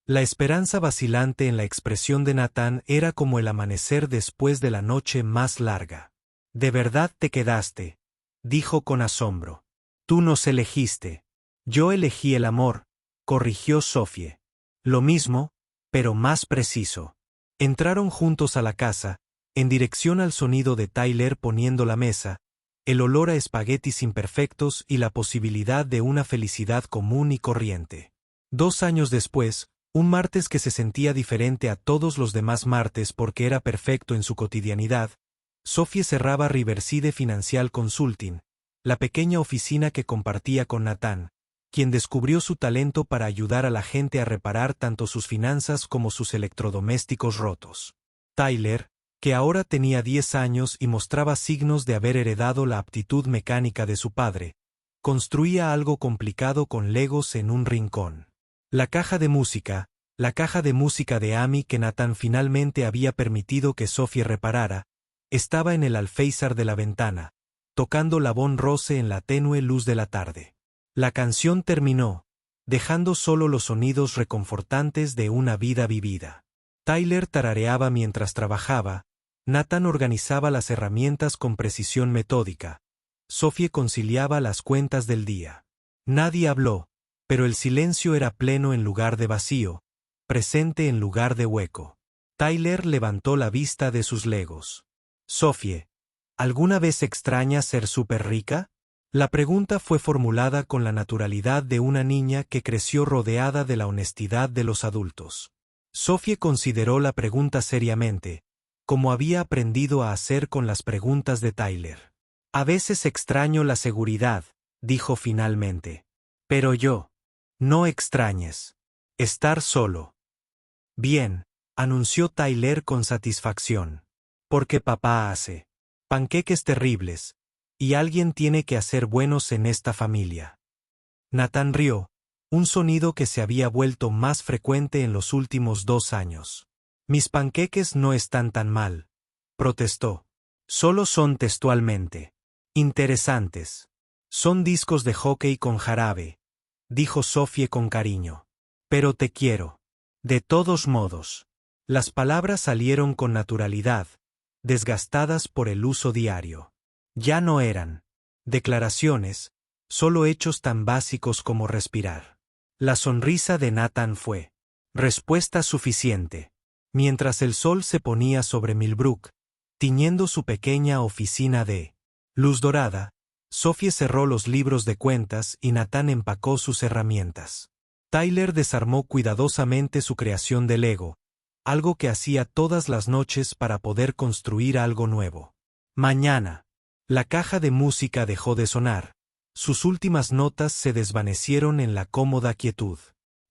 La esperanza vacilante en la expresión de Nathan era como el amanecer después de la noche más larga. ¿De verdad te quedaste?, dijo con asombro. Tú nos elegiste. Yo elegí el amor, corrigió Sophie. Lo mismo, pero más preciso. Entraron juntos a la casa, en dirección al sonido de Tyler poniendo la mesa, el olor a espaguetis imperfectos y la posibilidad de una felicidad común y corriente. 2 años después, un martes que se sentía diferente a todos los demás martes porque era perfecto en su cotidianidad, Sophie cerraba Riverside Financial Consulting, la pequeña oficina que compartía con Nathan, quien descubrió su talento para ayudar a la gente a reparar tanto sus finanzas como sus electrodomésticos rotos. Tyler, que ahora tenía 10 años y mostraba signos de haber heredado la aptitud mecánica de su padre, construía algo complicado con legos en un rincón. La caja de música de Amy que Nathan finalmente había permitido que Sophie reparara, estaba en el alféizar de la ventana, tocando la Bon Rose en la tenue luz de la tarde. La canción terminó, dejando solo los sonidos reconfortantes de una vida vivida. Tyler tarareaba mientras trabajaba, Nathan organizaba las herramientas con precisión metódica, Sophie conciliaba las cuentas del día. Nadie habló, pero el silencio era pleno en lugar de vacío, presente en lugar de hueco. Tyler levantó la vista de sus legos. Sophie, ¿alguna vez extrañas ser súper rica? La pregunta fue formulada con la naturalidad de una niña que creció rodeada de la honestidad de los adultos. Sophie consideró la pregunta seriamente, como había aprendido a hacer con las preguntas de Tyler. A veces extraño la seguridad, dijo finalmente. Pero yo. No extrañes. Estar solo. Bien, anunció Tyler con satisfacción. Porque papá hace panqueques terribles, y alguien tiene que hacer buenos en esta familia. Nathan rió, un sonido que se había vuelto más frecuente en los últimos 2 años. Mis panqueques no están tan mal, protestó. Solo son textualmente Interesantes. Son discos de hockey con jarabe, dijo Sophie con cariño. Pero te quiero. De todos modos. Las palabras salieron con naturalidad, desgastadas por el uso diario. Ya no eran declaraciones, solo hechos tan básicos como respirar. La sonrisa de Nathan fue respuesta suficiente. Mientras el sol se ponía sobre Millbrook, tiñendo su pequeña oficina de luz dorada, Sophie cerró los libros de cuentas y Nathan empacó sus herramientas. Tyler desarmó cuidadosamente su creación de Lego, algo que hacía todas las noches para poder construir algo nuevo. Mañana. La caja de música dejó de sonar. Sus últimas notas se desvanecieron en la cómoda quietud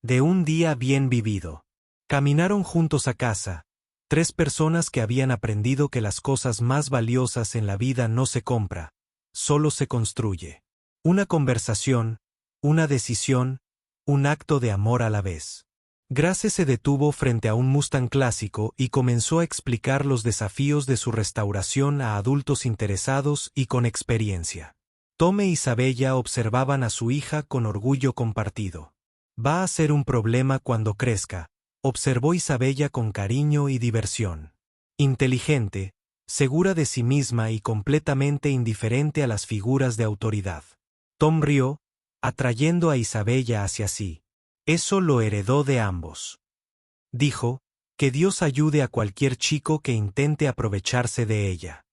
de un día bien vivido. Caminaron juntos a casa, 3 personas que habían aprendido que las cosas más valiosas en la vida no se compra, solo se construye. Una conversación, una decisión, un acto de amor a la vez. Grace se detuvo frente a un Mustang clásico y comenzó a explicar los desafíos de su restauración a adultos interesados y con experiencia. Tom e Isabella observaban a su hija con orgullo compartido. Va a ser un problema cuando crezca, observó Isabella con cariño y diversión. Inteligente, segura de sí misma y completamente indiferente a las figuras de autoridad. Tom rió, atrayendo a Isabella hacia sí. Eso lo heredó de ambos. Dijo, que Dios ayude a cualquier chico que intente aprovecharse de ella.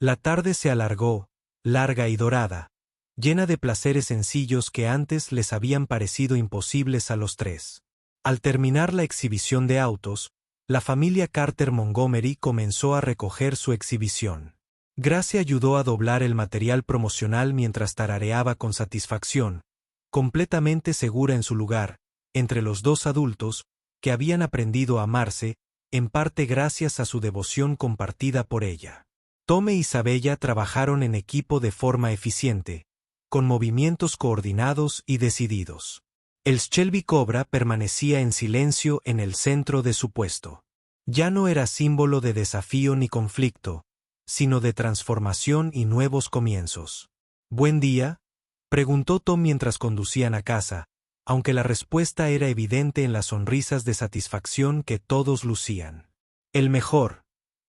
La tarde se alargó, larga y dorada, llena de placeres sencillos que antes les habían parecido imposibles a los 3. Al terminar la exhibición de autos, la familia Carter Montgomery comenzó a recoger su exhibición. Grace ayudó a doblar el material promocional mientras tarareaba con satisfacción, completamente segura en su lugar, entre los 2 adultos, que habían aprendido a amarse, en parte gracias a su devoción compartida por ella. Tom e Isabella trabajaron en equipo de forma eficiente, con movimientos coordinados y decididos. El Shelby Cobra permanecía en silencio en el centro de su puesto. Ya no era símbolo de desafío ni conflicto, sino de transformación y nuevos comienzos. ¿Buen día?, preguntó Tom mientras conducían a casa, aunque la respuesta era evidente en las sonrisas de satisfacción que todos lucían. El mejor,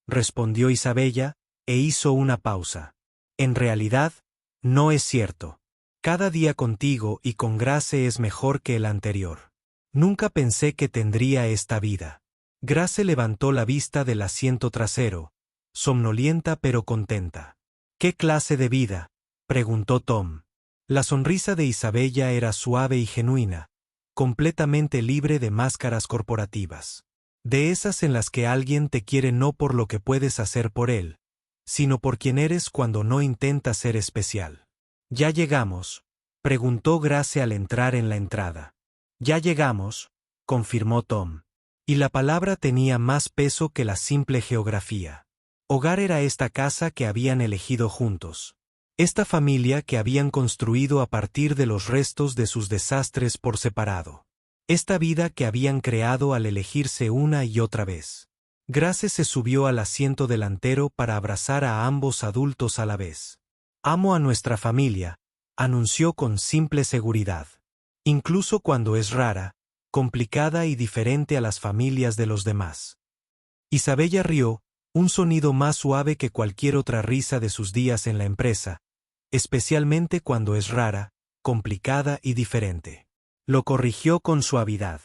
respondió Isabella, e hizo una pausa. En realidad, no es cierto. Cada día contigo y con Grace es mejor que el anterior. Nunca pensé que tendría esta vida. Grace levantó la vista del asiento trasero, somnolienta pero contenta. ¿Qué clase de vida?, preguntó Tom. La sonrisa de Isabella era suave y genuina, completamente libre de máscaras corporativas. De esas en las que alguien te quiere no por lo que puedes hacer por él, sino por quien eres cuando no intentas ser especial. ¿Ya llegamos?, preguntó Grace al entrar en la entrada. Ya llegamos, confirmó Tom. Y la palabra tenía más peso que la simple geografía. Hogar era esta casa que habían elegido juntos. Esta familia que habían construido a partir de los restos de sus desastres por separado. Esta vida que habían creado al elegirse una y otra vez. Grace se subió al asiento delantero para abrazar a ambos adultos a la vez. Amo a nuestra familia, anunció con simple seguridad. Incluso cuando es rara, complicada y diferente a las familias de los demás. Isabella rió, un sonido más suave que cualquier otra risa de sus días en la empresa, especialmente cuando es rara, complicada y diferente. Lo corrigió con suavidad.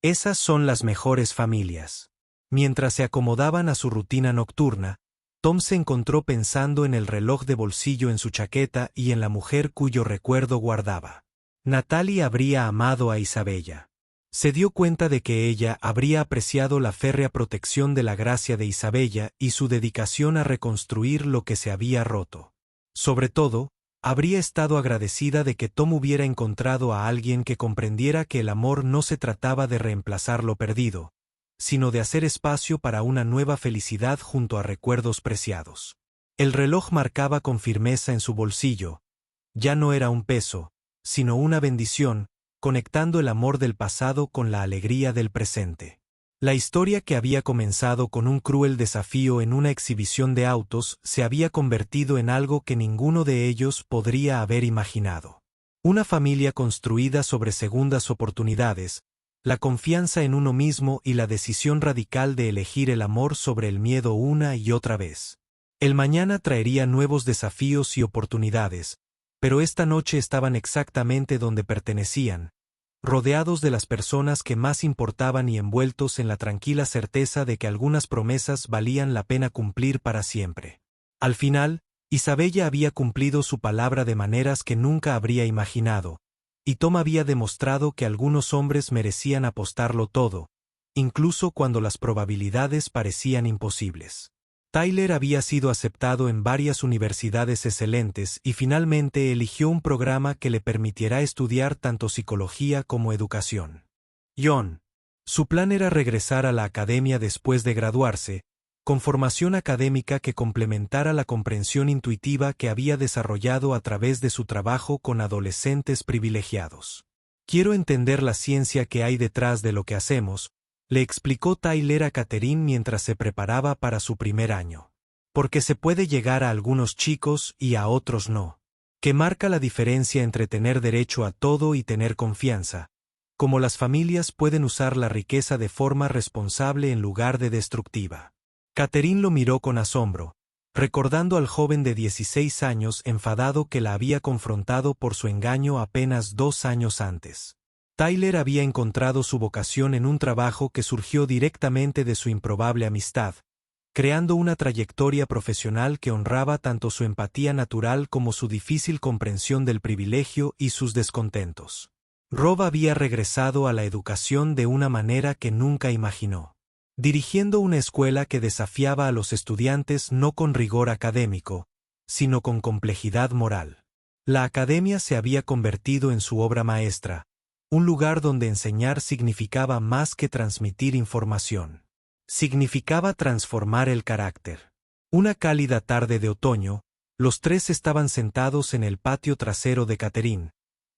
Esas son las mejores familias. Mientras se acomodaban a su rutina nocturna, Tom se encontró pensando en el reloj de bolsillo en su chaqueta y en la mujer cuyo recuerdo guardaba. Natalie habría amado a Isabella. Se dio cuenta de que ella habría apreciado la férrea protección de la gracia de Isabella y su dedicación a reconstruir lo que se había roto. Sobre todo, habría estado agradecida de que Tom hubiera encontrado a alguien que comprendiera que el amor no se trataba de reemplazar lo perdido, sino de hacer espacio para una nueva felicidad junto a recuerdos preciados. El reloj marcaba con firmeza en su bolsillo. Ya no era un peso, sino una bendición, conectando el amor del pasado con la alegría del presente. La historia que había comenzado con un cruel desafío en una exhibición de autos se había convertido en algo que ninguno de ellos podría haber imaginado. Una familia construida sobre segundas oportunidades, la confianza en uno mismo y la decisión radical de elegir el amor sobre el miedo una y otra vez. El mañana traería nuevos desafíos y oportunidades, pero esta noche estaban exactamente donde pertenecían, rodeados de las personas que más importaban y envueltos en la tranquila certeza de que algunas promesas valían la pena cumplir para siempre. Al final, Isabella había cumplido su palabra de maneras que nunca habría imaginado, y Tom había demostrado que algunos hombres merecían apostarlo todo, incluso cuando las probabilidades parecían imposibles. Tyler había sido aceptado en varias universidades excelentes y finalmente eligió un programa que le permitiera estudiar tanto psicología como educación. John. Su plan era regresar a la academia después de graduarse, con formación académica que complementara la comprensión intuitiva que había desarrollado a través de su trabajo con adolescentes privilegiados. Quiero entender la ciencia que hay detrás de lo que hacemos, le explicó Tyler a Catherine mientras se preparaba para su primer año. Porque se puede llegar a algunos chicos y a otros no. Que marca la diferencia entre tener derecho a todo y tener confianza. Como las familias pueden usar la riqueza de forma responsable en lugar de destructiva. Catherine lo miró con asombro, recordando al joven de 16 años enfadado que la había confrontado por su engaño apenas 2 años antes. Tyler había encontrado su vocación en un trabajo que surgió directamente de su improbable amistad, creando una trayectoria profesional que honraba tanto su empatía natural como su difícil comprensión del privilegio y sus descontentos. Rob había regresado a la educación de una manera que nunca imaginó. Dirigiendo una escuela que desafiaba a los estudiantes no con rigor académico, sino con complejidad moral. La academia se había convertido en su obra maestra, un lugar donde enseñar significaba más que transmitir información. Significaba transformar el carácter. Una cálida tarde de otoño, los tres estaban sentados en el patio trasero de Catherine,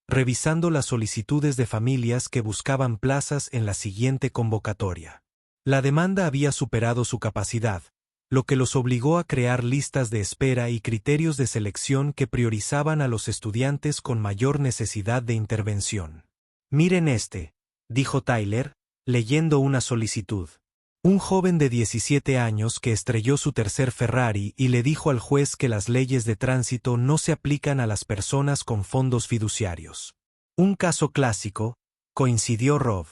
revisando las solicitudes de familias que buscaban plazas en la siguiente convocatoria. La demanda había superado su capacidad, lo que los obligó a crear listas de espera y criterios de selección que priorizaban a los estudiantes con mayor necesidad de intervención. Miren dijo Tyler, leyendo una solicitud. Un joven de 17 años que estrelló su tercer Ferrari y le dijo al juez que las leyes de tránsito no se aplican a las personas con fondos fiduciarios. Un caso clásico, coincidió Rob.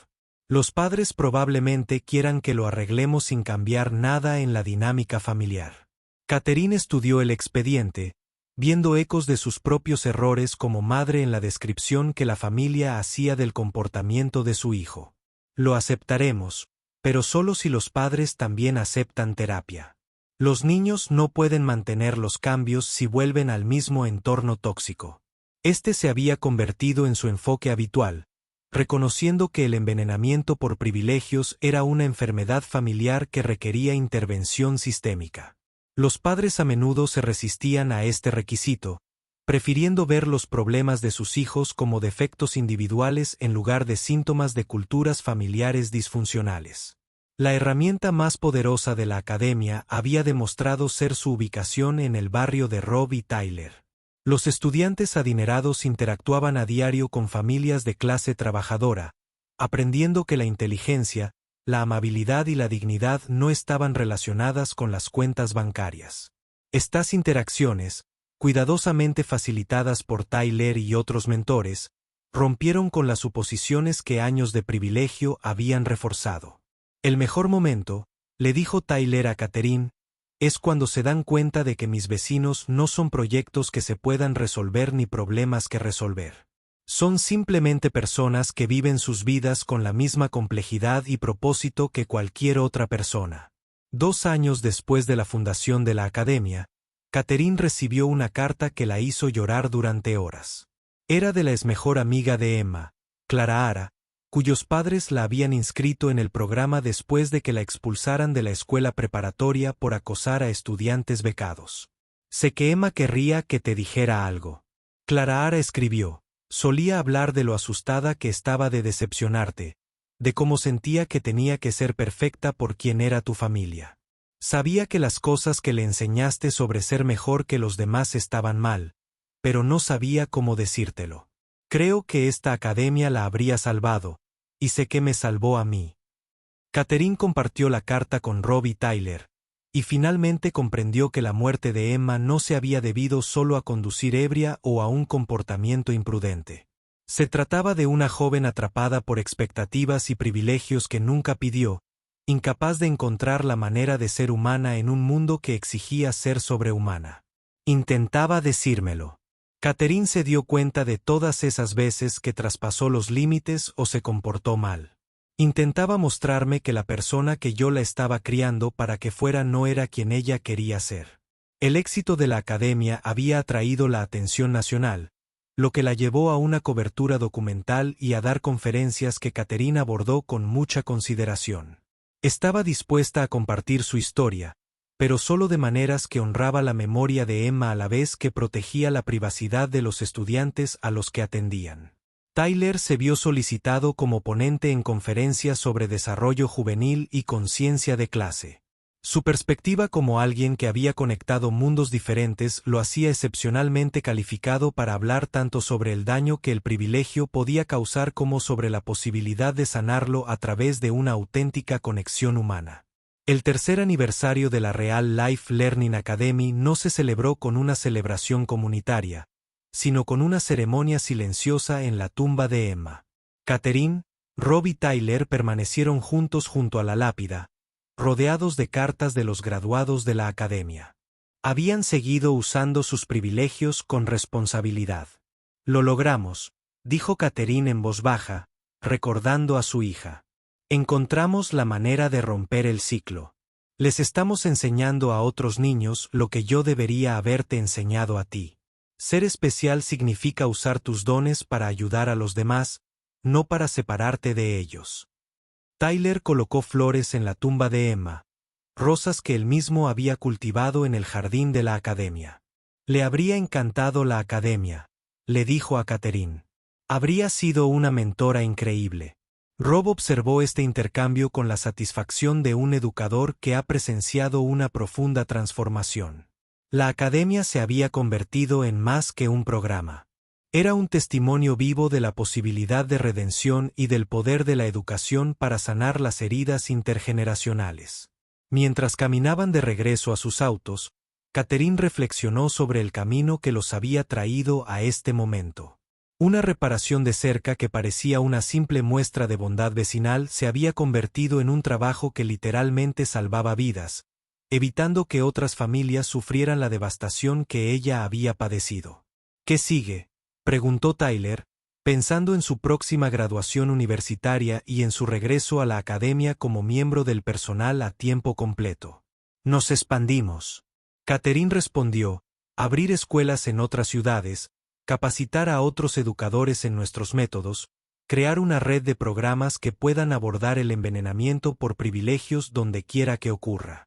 Los padres probablemente quieran que lo arreglemos sin cambiar nada en la dinámica familiar. Catherine estudió el expediente, viendo ecos de sus propios errores como madre en la descripción que la familia hacía del comportamiento de su hijo. Lo aceptaremos, pero solo si los padres también aceptan terapia. Los niños no pueden mantener los cambios si vuelven al mismo entorno tóxico. Este se había convertido en su enfoque habitual, reconociendo que el envenenamiento por privilegios era una enfermedad familiar que requería intervención sistémica. Los padres a menudo se resistían a este requisito, prefiriendo ver los problemas de sus hijos como defectos individuales en lugar de síntomas de culturas familiares disfuncionales. La herramienta más poderosa de la academia había demostrado ser su ubicación en el barrio de Rob y Tyler. Los estudiantes adinerados interactuaban a diario con familias de clase trabajadora, aprendiendo que la inteligencia, la amabilidad y la dignidad no estaban relacionadas con las cuentas bancarias. Estas interacciones, cuidadosamente facilitadas por Tyler y otros mentores, rompieron con las suposiciones que años de privilegio habían reforzado. El mejor momento, le dijo Tyler a Catherine, es cuando se dan cuenta de que mis vecinos no son proyectos que se puedan resolver ni problemas que resolver. Son simplemente personas que viven sus vidas con la misma complejidad y propósito que cualquier otra persona. 2 años después de la fundación de la academia, Catherine recibió una carta que la hizo llorar durante horas. Era de la exmejor amiga de Emma, Clara Ara, cuyos padres la habían inscrito en el programa después de que la expulsaran de la escuela preparatoria por acosar a estudiantes becados. Sé que Emma querría que te dijera algo. Clara Ara escribió. Solía hablar de lo asustada que estaba de decepcionarte, de cómo sentía que tenía que ser perfecta por quien era tu familia. Sabía que las cosas que le enseñaste sobre ser mejor que los demás estaban mal, pero no sabía cómo decírtelo. Creo que esta academia la habría salvado, y sé que me salvó a mí. Catherine compartió la carta con Rob y Tyler, y finalmente comprendió que la muerte de Emma no se había debido solo a conducir ebria o a un comportamiento imprudente. Se trataba de una joven atrapada por expectativas y privilegios que nunca pidió, incapaz de encontrar la manera de ser humana en un mundo que exigía ser sobrehumana. Intentaba decírmelo. Catherine se dio cuenta de todas esas veces que traspasó los límites o se comportó mal. Intentaba mostrarme que la persona que yo la estaba criando para que fuera no era quien ella quería ser. El éxito de la academia había atraído la atención nacional, lo que la llevó a una cobertura documental y a dar conferencias que Catherine abordó con mucha consideración. Estaba dispuesta a compartir su historia, pero solo de maneras que honraba la memoria de Emma a la vez que protegía la privacidad de los estudiantes a los que atendían. Tyler se vio solicitado como ponente en conferencias sobre desarrollo juvenil y conciencia de clase. Su perspectiva como alguien que había conectado mundos diferentes lo hacía excepcionalmente calificado para hablar tanto sobre el daño que el privilegio podía causar como sobre la posibilidad de sanarlo a través de una auténtica conexión humana. El tercer aniversario de la Real Life Learning Academy no se celebró con una celebración comunitaria, sino con una ceremonia silenciosa en la tumba de Emma. Catherine, Rob y Tyler permanecieron juntos junto a la lápida, rodeados de cartas de los graduados de la academia. Habían seguido usando sus privilegios con responsabilidad. Lo logramos, dijo Catherine en voz baja, recordando a su hija. Encontramos la manera de romper el ciclo. Les estamos enseñando a otros niños lo que yo debería haberte enseñado a ti. Ser especial significa usar tus dones para ayudar a los demás, no para separarte de ellos. Tyler colocó flores en la tumba de Emma, rosas que él mismo había cultivado en el jardín de la academia. Le habría encantado la academia, le dijo a Catherine. Habría sido una mentora increíble. Rob observó este intercambio con la satisfacción de un educador que ha presenciado una profunda transformación. La academia se había convertido en más que un programa. Era un testimonio vivo de la posibilidad de redención y del poder de la educación para sanar las heridas intergeneracionales. Mientras caminaban de regreso a sus autos, Catherine reflexionó sobre el camino que los había traído a este momento. Una reparación de cerca que parecía una simple muestra de bondad vecinal se había convertido en un trabajo que literalmente salvaba vidas, evitando que otras familias sufrieran la devastación que ella había padecido. ¿Qué sigue?, preguntó Tyler, pensando en su próxima graduación universitaria y en su regreso a la academia como miembro del personal a tiempo completo. Nos expandimos. Catherine respondió, abrir escuelas en otras ciudades, capacitar a otros educadores en nuestros métodos, crear una red de programas que puedan abordar el envenenamiento por privilegios donde quiera que ocurra.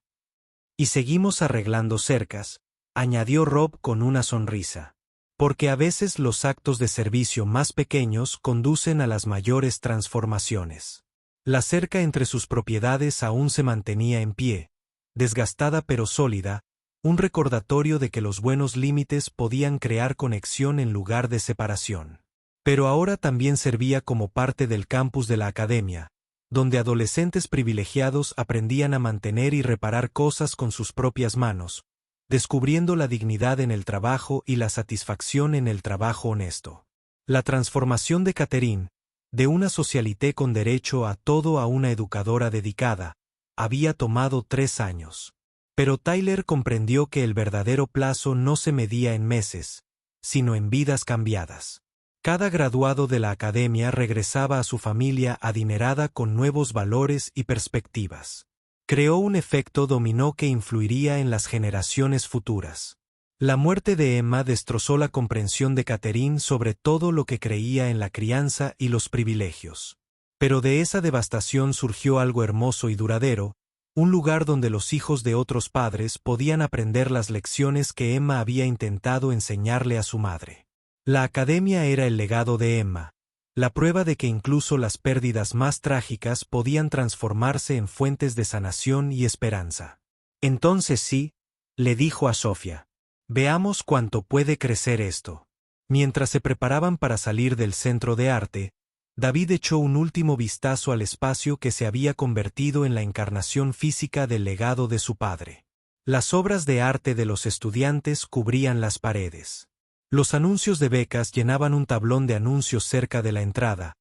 Y seguimos arreglando cercas, añadió Rob con una sonrisa. Porque a veces los actos de servicio más pequeños conducen a las mayores transformaciones. La cerca entre sus propiedades aún se mantenía en pie, desgastada pero sólida, un recordatorio de que los buenos límites podían crear conexión en lugar de separación. Pero ahora también servía como parte del campus de la academia, donde adolescentes privilegiados aprendían a mantener y reparar cosas con sus propias manos, descubriendo la dignidad en el trabajo y la satisfacción en el trabajo honesto. La transformación de Catherine, de una socialité con derecho a todo a una educadora dedicada, había tomado 3 años. Pero Tyler comprendió que el verdadero plazo no se medía en meses, sino en vidas cambiadas. Cada graduado de la academia regresaba a su familia adinerada con nuevos valores y perspectivas. Creó un efecto dominó que influiría en las generaciones futuras. La muerte de Emma destrozó la comprensión de Catherine sobre todo lo que creía en la crianza y los privilegios. Pero de esa devastación surgió algo hermoso y duradero, un lugar donde los hijos de otros padres podían aprender las lecciones que Emma había intentado enseñarle a su madre. La academia era el legado de Emma, la prueba de que incluso las pérdidas más trágicas podían transformarse en fuentes de sanación y esperanza. Entonces sí, le dijo a Sofía. Veamos cuánto puede crecer esto. Mientras se preparaban para salir del centro de arte, David echó un último vistazo al espacio que se había convertido en la encarnación física del legado de su padre. Las obras de arte de los estudiantes cubrían las paredes. Los anuncios de becas llenaban un tablón de anuncios cerca de la entrada,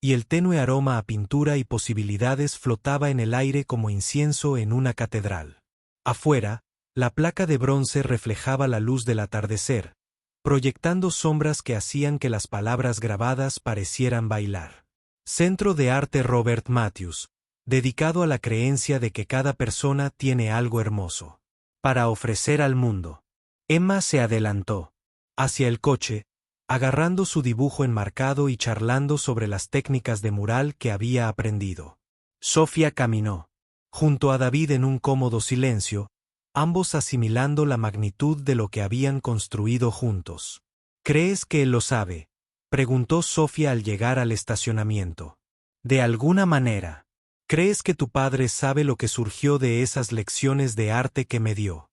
y el tenue aroma a pintura y posibilidades flotaba en el aire como incienso en una catedral. Afuera, la placa de bronce reflejaba la luz del atardecer, proyectando sombras que hacían que las palabras grabadas parecieran bailar. Centro de Arte Robert Matthews, dedicado a la creencia de que cada persona tiene algo hermoso para ofrecer al mundo. Emma se adelantó hacia el coche, agarrando su dibujo enmarcado y charlando sobre las técnicas de mural que había aprendido. Sofía caminó junto a David en un cómodo silencio, ambos asimilando la magnitud de lo que habían construido juntos. ¿Crees que él lo sabe?, preguntó Sofía al llegar al estacionamiento. De alguna manera. ¿Crees que tu padre sabe lo que surgió de esas lecciones de arte que me dio?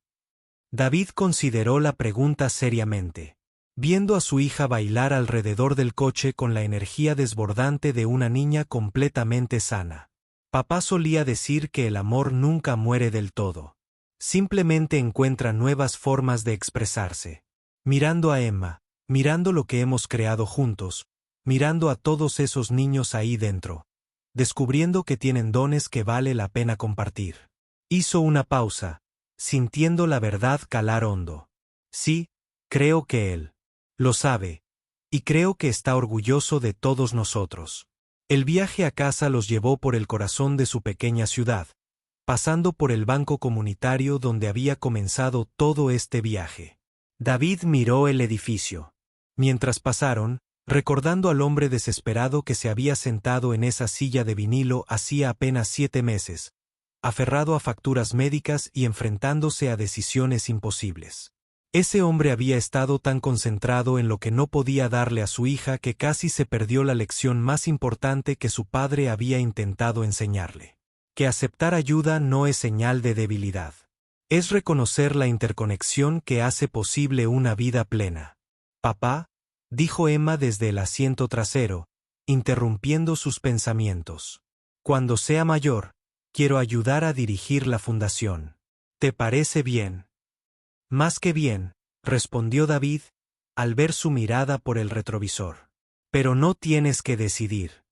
David consideró la pregunta seriamente, viendo a su hija bailar alrededor del coche con la energía desbordante de una niña completamente sana. Papá solía decir que el amor nunca muere del todo. Simplemente encuentra nuevas formas de expresarse. Mirando a Emma, mirando lo que hemos creado juntos, mirando a todos esos niños ahí dentro, descubriendo que tienen dones que vale la pena compartir. Hizo una pausa, sintiendo la verdad calar hondo. Sí, creo que él lo sabe, y creo que está orgulloso de todos nosotros. El viaje a casa los llevó por el corazón de su pequeña ciudad, pasando por el banco comunitario donde había comenzado todo este viaje. David miró el edificio. Mientras pasaron, recordando al hombre desesperado que se había sentado en esa silla de vinilo hacía apenas 7 meses, aferrado a facturas médicas y enfrentándose a decisiones imposibles. Ese hombre había estado tan concentrado en lo que no podía darle a su hija que casi se perdió la lección más importante que su padre había intentado enseñarle. Que aceptar ayuda no es señal de debilidad. Es reconocer la interconexión que hace posible una vida plena. Papá, dijo Emma desde el asiento trasero, interrumpiendo sus pensamientos. Cuando sea mayor, quiero ayudar a dirigir la fundación. ¿Te parece bien? Más que bien, respondió David, al ver su mirada por el retrovisor. Pero no tienes que decidir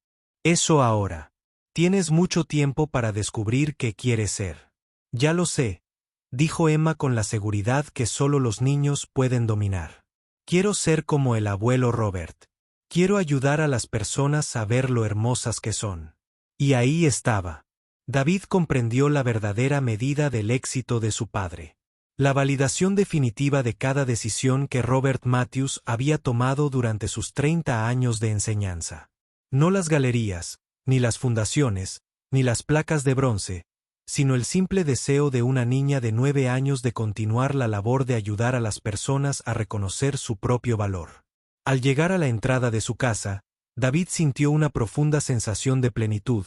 eso ahora. Tienes mucho tiempo para descubrir qué quieres ser. Ya lo sé, dijo Emma con la seguridad que solo los niños pueden dominar. Quiero ser como el abuelo Robert. Quiero ayudar a las personas a ver lo hermosas que son. Y ahí estaba. David comprendió la verdadera medida del éxito de su padre. La validación definitiva de cada decisión que Robert Matthews había tomado durante sus 30 años de enseñanza. No las galerías, ni las fundaciones, ni las placas de bronce, sino el simple deseo de una niña de 9 años de continuar la labor de ayudar a las personas a reconocer su propio valor. Al llegar a la entrada de su casa, David sintió una profunda sensación de plenitud,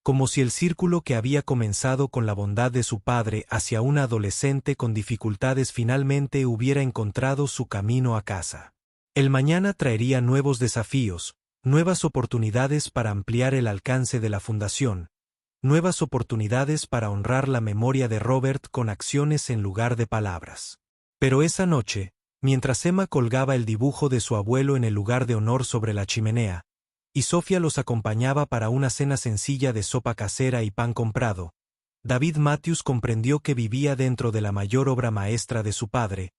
como si el círculo que había comenzado con la bondad de su padre hacia una adolescente con dificultades finalmente hubiera encontrado su camino a casa. El mañana traería nuevos desafíos, nuevas oportunidades para ampliar el alcance de la fundación, nuevas oportunidades para honrar la memoria de Robert con acciones en lugar de palabras. Pero esa noche, mientras Emma colgaba el dibujo de su abuelo en el lugar de honor sobre la chimenea, y Sofía los acompañaba para una cena sencilla de sopa casera y pan comprado, David Matthews comprendió que vivía dentro de la mayor obra maestra de su padre,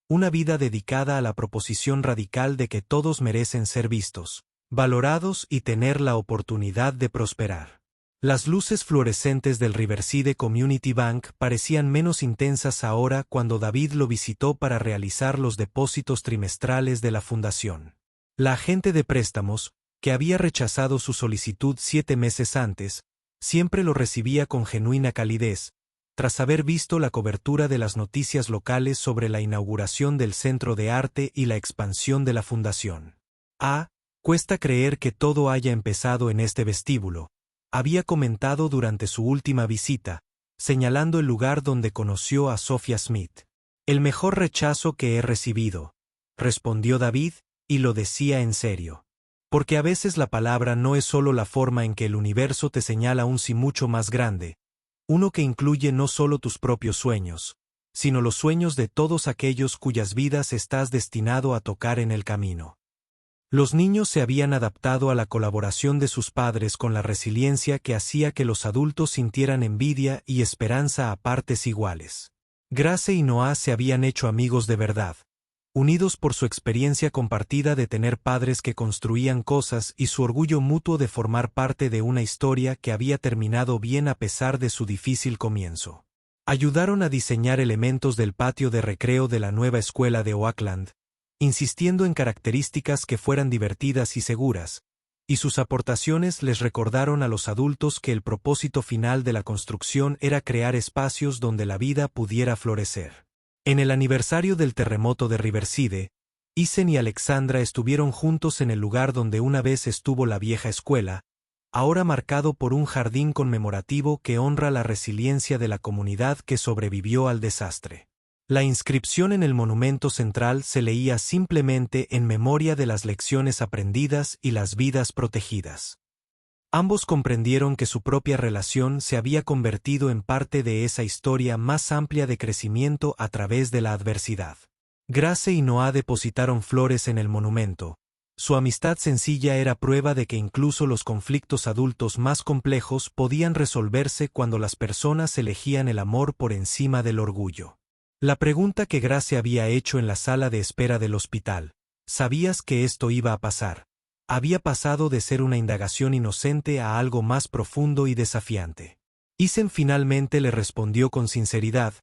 una vida dedicada a la proposición radical de que todos merecen ser vistos, valorados y tener la oportunidad de prosperar. Las luces fluorescentes del Riverside Community Bank parecían menos intensas ahora cuando David lo visitó para realizar los depósitos trimestrales de la fundación. La agente de préstamos, que había rechazado su solicitud 7 meses antes, siempre lo recibía con genuina calidez, tras haber visto la cobertura de las noticias locales sobre la inauguración del Centro de Arte y la expansión de la fundación. Cuesta creer que todo haya empezado en este vestíbulo, había comentado durante su última visita, señalando el lugar donde conoció a Sophia Smith. El mejor rechazo que he recibido, respondió David, y lo decía en serio. Porque a veces la palabra no es solo la forma en que el universo te señala un sí mucho más grande, uno que incluye no solo tus propios sueños, sino los sueños de todos aquellos cuyas vidas estás destinado a tocar en el camino. Los niños se habían adaptado a la colaboración de sus padres con la resiliencia que hacía que los adultos sintieran envidia y esperanza a partes iguales. Grace y Noah se habían hecho amigos de verdad, unidos por su experiencia compartida de tener padres que construían cosas y su orgullo mutuo de formar parte de una historia que había terminado bien a pesar de su difícil comienzo. Ayudaron a diseñar elementos del patio de recreo de la nueva escuela de Oakland, insistiendo en características que fueran divertidas y seguras, y sus aportaciones les recordaron a los adultos que el propósito final de la construcción era crear espacios donde la vida pudiera florecer. En el aniversario del terremoto de Riverside, Isen y Alexandra estuvieron juntos en el lugar donde una vez estuvo la vieja escuela, ahora marcado por un jardín conmemorativo que honra la resiliencia de la comunidad que sobrevivió al desastre. La inscripción en el monumento central se leía simplemente en memoria de las lecciones aprendidas y las vidas protegidas. Ambos comprendieron que su propia relación se había convertido en parte de esa historia más amplia de crecimiento a través de la adversidad. Grace y Noah depositaron flores en el monumento. Su amistad sencilla era prueba de que incluso los conflictos adultos más complejos podían resolverse cuando las personas elegían el amor por encima del orgullo. La pregunta que Grace había hecho en la sala de espera del hospital, ¿sabías que esto iba a pasar?, había pasado de ser una indagación inocente a algo más profundo y desafiante. Isen finalmente le respondió con sinceridad,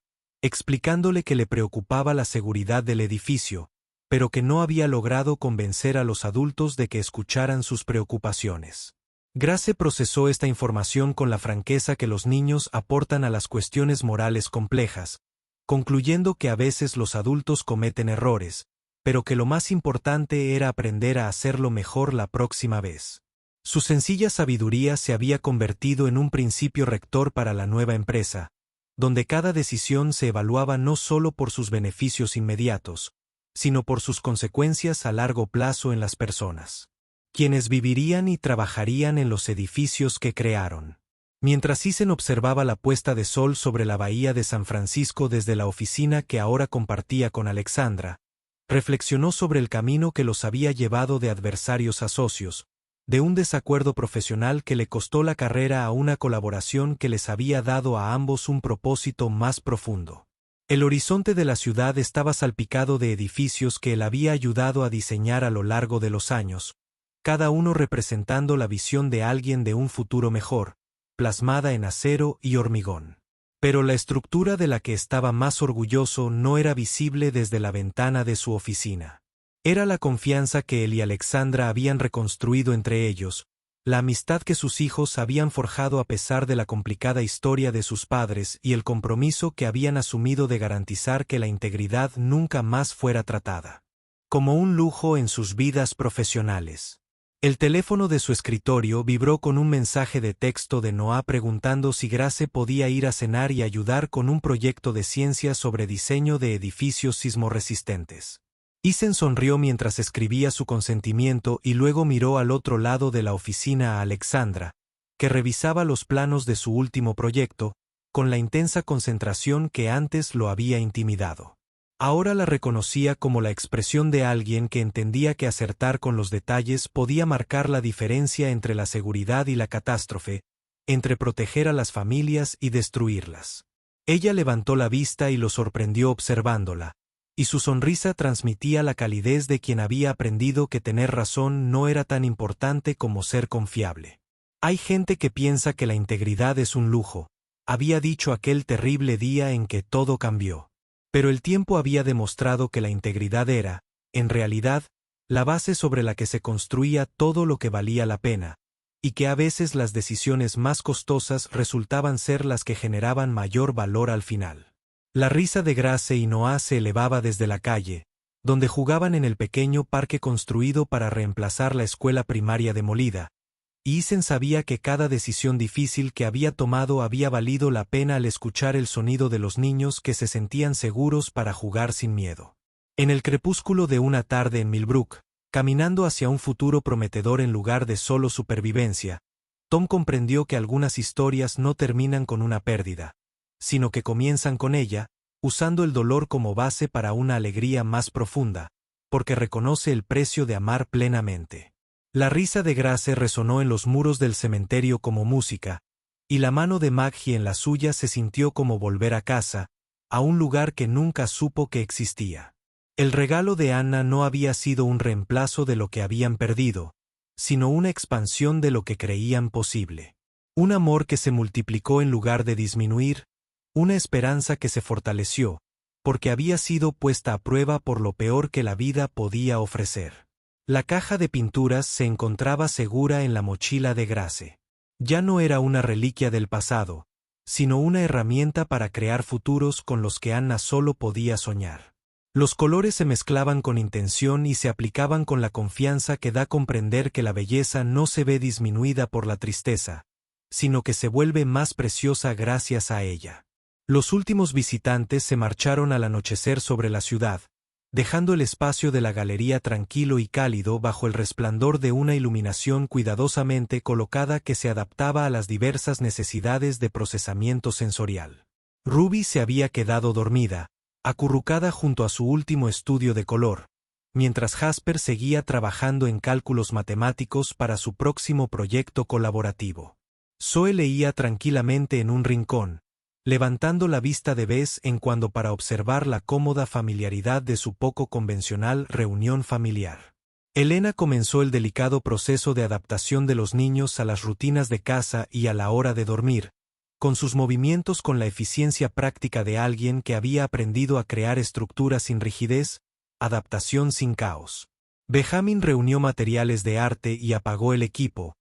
explicándole que le preocupaba la seguridad del edificio, pero que no había logrado convencer a los adultos de que escucharan sus preocupaciones. Grace procesó esta información con la franqueza que los niños aportan a las cuestiones morales complejas, concluyendo que a veces los adultos cometen errores, pero que lo más importante era aprender a hacerlo mejor la próxima vez. Su sencilla sabiduría se había convertido en un principio rector para la nueva empresa, donde cada decisión se evaluaba no solo por sus beneficios inmediatos, sino por sus consecuencias a largo plazo en las personas, quienes vivirían y trabajarían en los edificios que crearon. Mientras Isen observaba la puesta de sol sobre la bahía de San Francisco desde la oficina que ahora compartía con Alexandra, reflexionó sobre el camino que los había llevado de adversarios a socios, de un desacuerdo profesional que le costó la carrera a una colaboración que les había dado a ambos un propósito más profundo. El horizonte de la ciudad estaba salpicado de edificios que él había ayudado a diseñar a lo largo de los años, cada uno representando la visión de alguien de un futuro mejor, plasmada en acero y hormigón. Pero la estructura de la que estaba más orgulloso no era visible desde la ventana de su oficina. Era la confianza que él y Alexandra habían reconstruido entre ellos, la amistad que sus hijos habían forjado a pesar de la complicada historia de sus padres y el compromiso que habían asumido de garantizar que la integridad nunca más fuera tratada como un lujo en sus vidas profesionales. El teléfono de su escritorio vibró con un mensaje de texto de Noah preguntando si Grace podía ir a cenar y ayudar con un proyecto de ciencia sobre diseño de edificios sismorresistentes. Isen sonrió mientras escribía su consentimiento y luego miró al otro lado de la oficina a Alexandra, que revisaba los planos de su último proyecto, con la intensa concentración que antes lo había intimidado. Ahora la reconocía como la expresión de alguien que entendía que acertar con los detalles podía marcar la diferencia entre la seguridad y la catástrofe, entre proteger a las familias y destruirlas. Ella levantó la vista y lo sorprendió observándola, y su sonrisa transmitía la calidez de quien había aprendido que tener razón no era tan importante como ser confiable. Hay gente que piensa que la integridad es un lujo, había dicho aquel terrible día en que todo cambió. Pero el tiempo había demostrado que la integridad era, en realidad, la base sobre la que se construía todo lo que valía la pena, y que a veces las decisiones más costosas resultaban ser las que generaban mayor valor al final. La risa de Grace y Noah se elevaba desde la calle, donde jugaban en el pequeño parque construido para reemplazar la escuela primaria demolida, y Isen sabía que cada decisión difícil que había tomado había valido la pena al escuchar el sonido de los niños que se sentían seguros para jugar sin miedo. En el crepúsculo de una tarde en Millbrook, caminando hacia un futuro prometedor en lugar de solo supervivencia, Tom comprendió que algunas historias no terminan con una pérdida, sino que comienzan con ella, usando el dolor como base para una alegría más profunda, porque reconoce el precio de amar plenamente. La risa de Grace resonó en los muros del cementerio como música, y la mano de Maggie en la suya se sintió como volver a casa, a un lugar que nunca supo que existía. El regalo de Anna no había sido un reemplazo de lo que habían perdido, sino una expansión de lo que creían posible. Un amor que se multiplicó en lugar de disminuir, una esperanza que se fortaleció, porque había sido puesta a prueba por lo peor que la vida podía ofrecer. La caja de pinturas se encontraba segura en la mochila de Grace. Ya no era una reliquia del pasado, sino una herramienta para crear futuros con los que Anna solo podía soñar. Los colores se mezclaban con intención y se aplicaban con la confianza que da a comprender que la belleza no se ve disminuida por la tristeza, sino que se vuelve más preciosa gracias a ella. Los últimos visitantes se marcharon al anochecer sobre la ciudad, dejando el espacio de la galería tranquilo y cálido bajo el resplandor de una iluminación cuidadosamente colocada que se adaptaba a las diversas necesidades de procesamiento sensorial. Ruby se había quedado dormida, acurrucada junto a su último estudio de color, mientras Jasper seguía trabajando en cálculos matemáticos para su próximo proyecto colaborativo. Zoe leía tranquilamente en un rincón, levantando la vista de vez en cuando para observar la cómoda familiaridad de su poco convencional reunión familiar. Elena comenzó el delicado proceso de adaptación de los niños a las rutinas de casa y a la hora de dormir, con sus movimientos con la eficiencia práctica de alguien que había aprendido a crear estructuras sin rigidez, adaptación sin caos. Benjamin reunió materiales de arte y apagó el equipo,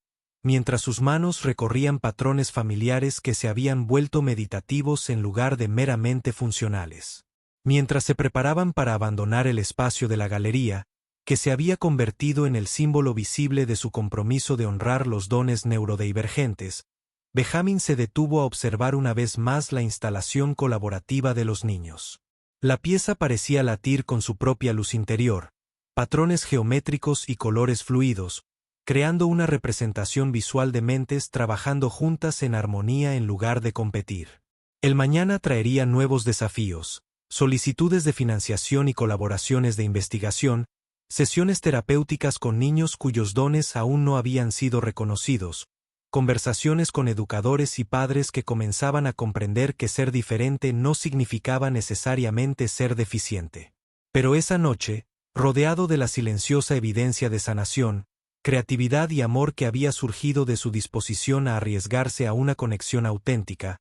mientras sus manos recorrían patrones familiares que se habían vuelto meditativos en lugar de meramente funcionales. Mientras se preparaban para abandonar el espacio de la galería, que se había convertido en el símbolo visible de su compromiso de honrar los dones neurodivergentes, Benjamin se detuvo a observar una vez más la instalación colaborativa de los niños. La pieza parecía latir con su propia luz interior, patrones geométricos y colores fluidos, creando una representación visual de mentes trabajando juntas en armonía en lugar de competir. El mañana traería nuevos desafíos, solicitudes de financiación y colaboraciones de investigación, sesiones terapéuticas con niños cuyos dones aún no habían sido reconocidos, conversaciones con educadores y padres que comenzaban a comprender que ser diferente no significaba necesariamente ser deficiente. Pero esa noche, rodeado de la silenciosa evidencia de sanación, creatividad y amor que había surgido de su disposición a arriesgarse a una conexión auténtica,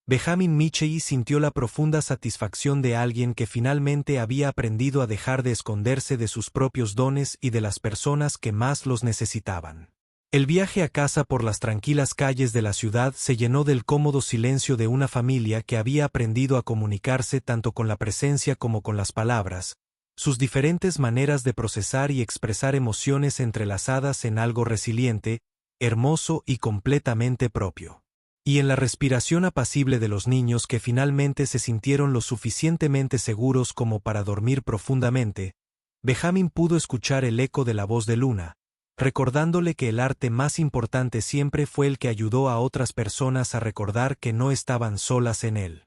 Benjamin Michei sintió la profunda satisfacción de alguien que finalmente había aprendido a dejar de esconderse de sus propios dones y de las personas que más los necesitaban. El viaje a casa por las tranquilas calles de la ciudad se llenó del cómodo silencio de una familia que había aprendido a comunicarse tanto con la presencia como con las palabras, sus diferentes maneras de procesar y expresar emociones entrelazadas en algo resiliente, hermoso y completamente propio. Y en la respiración apacible de los niños que finalmente se sintieron lo suficientemente seguros como para dormir profundamente, Benjamin pudo escuchar el eco de la voz de Luna, recordándole que el arte más importante siempre fue el que ayudó a otras personas a recordar que no estaban solas en él.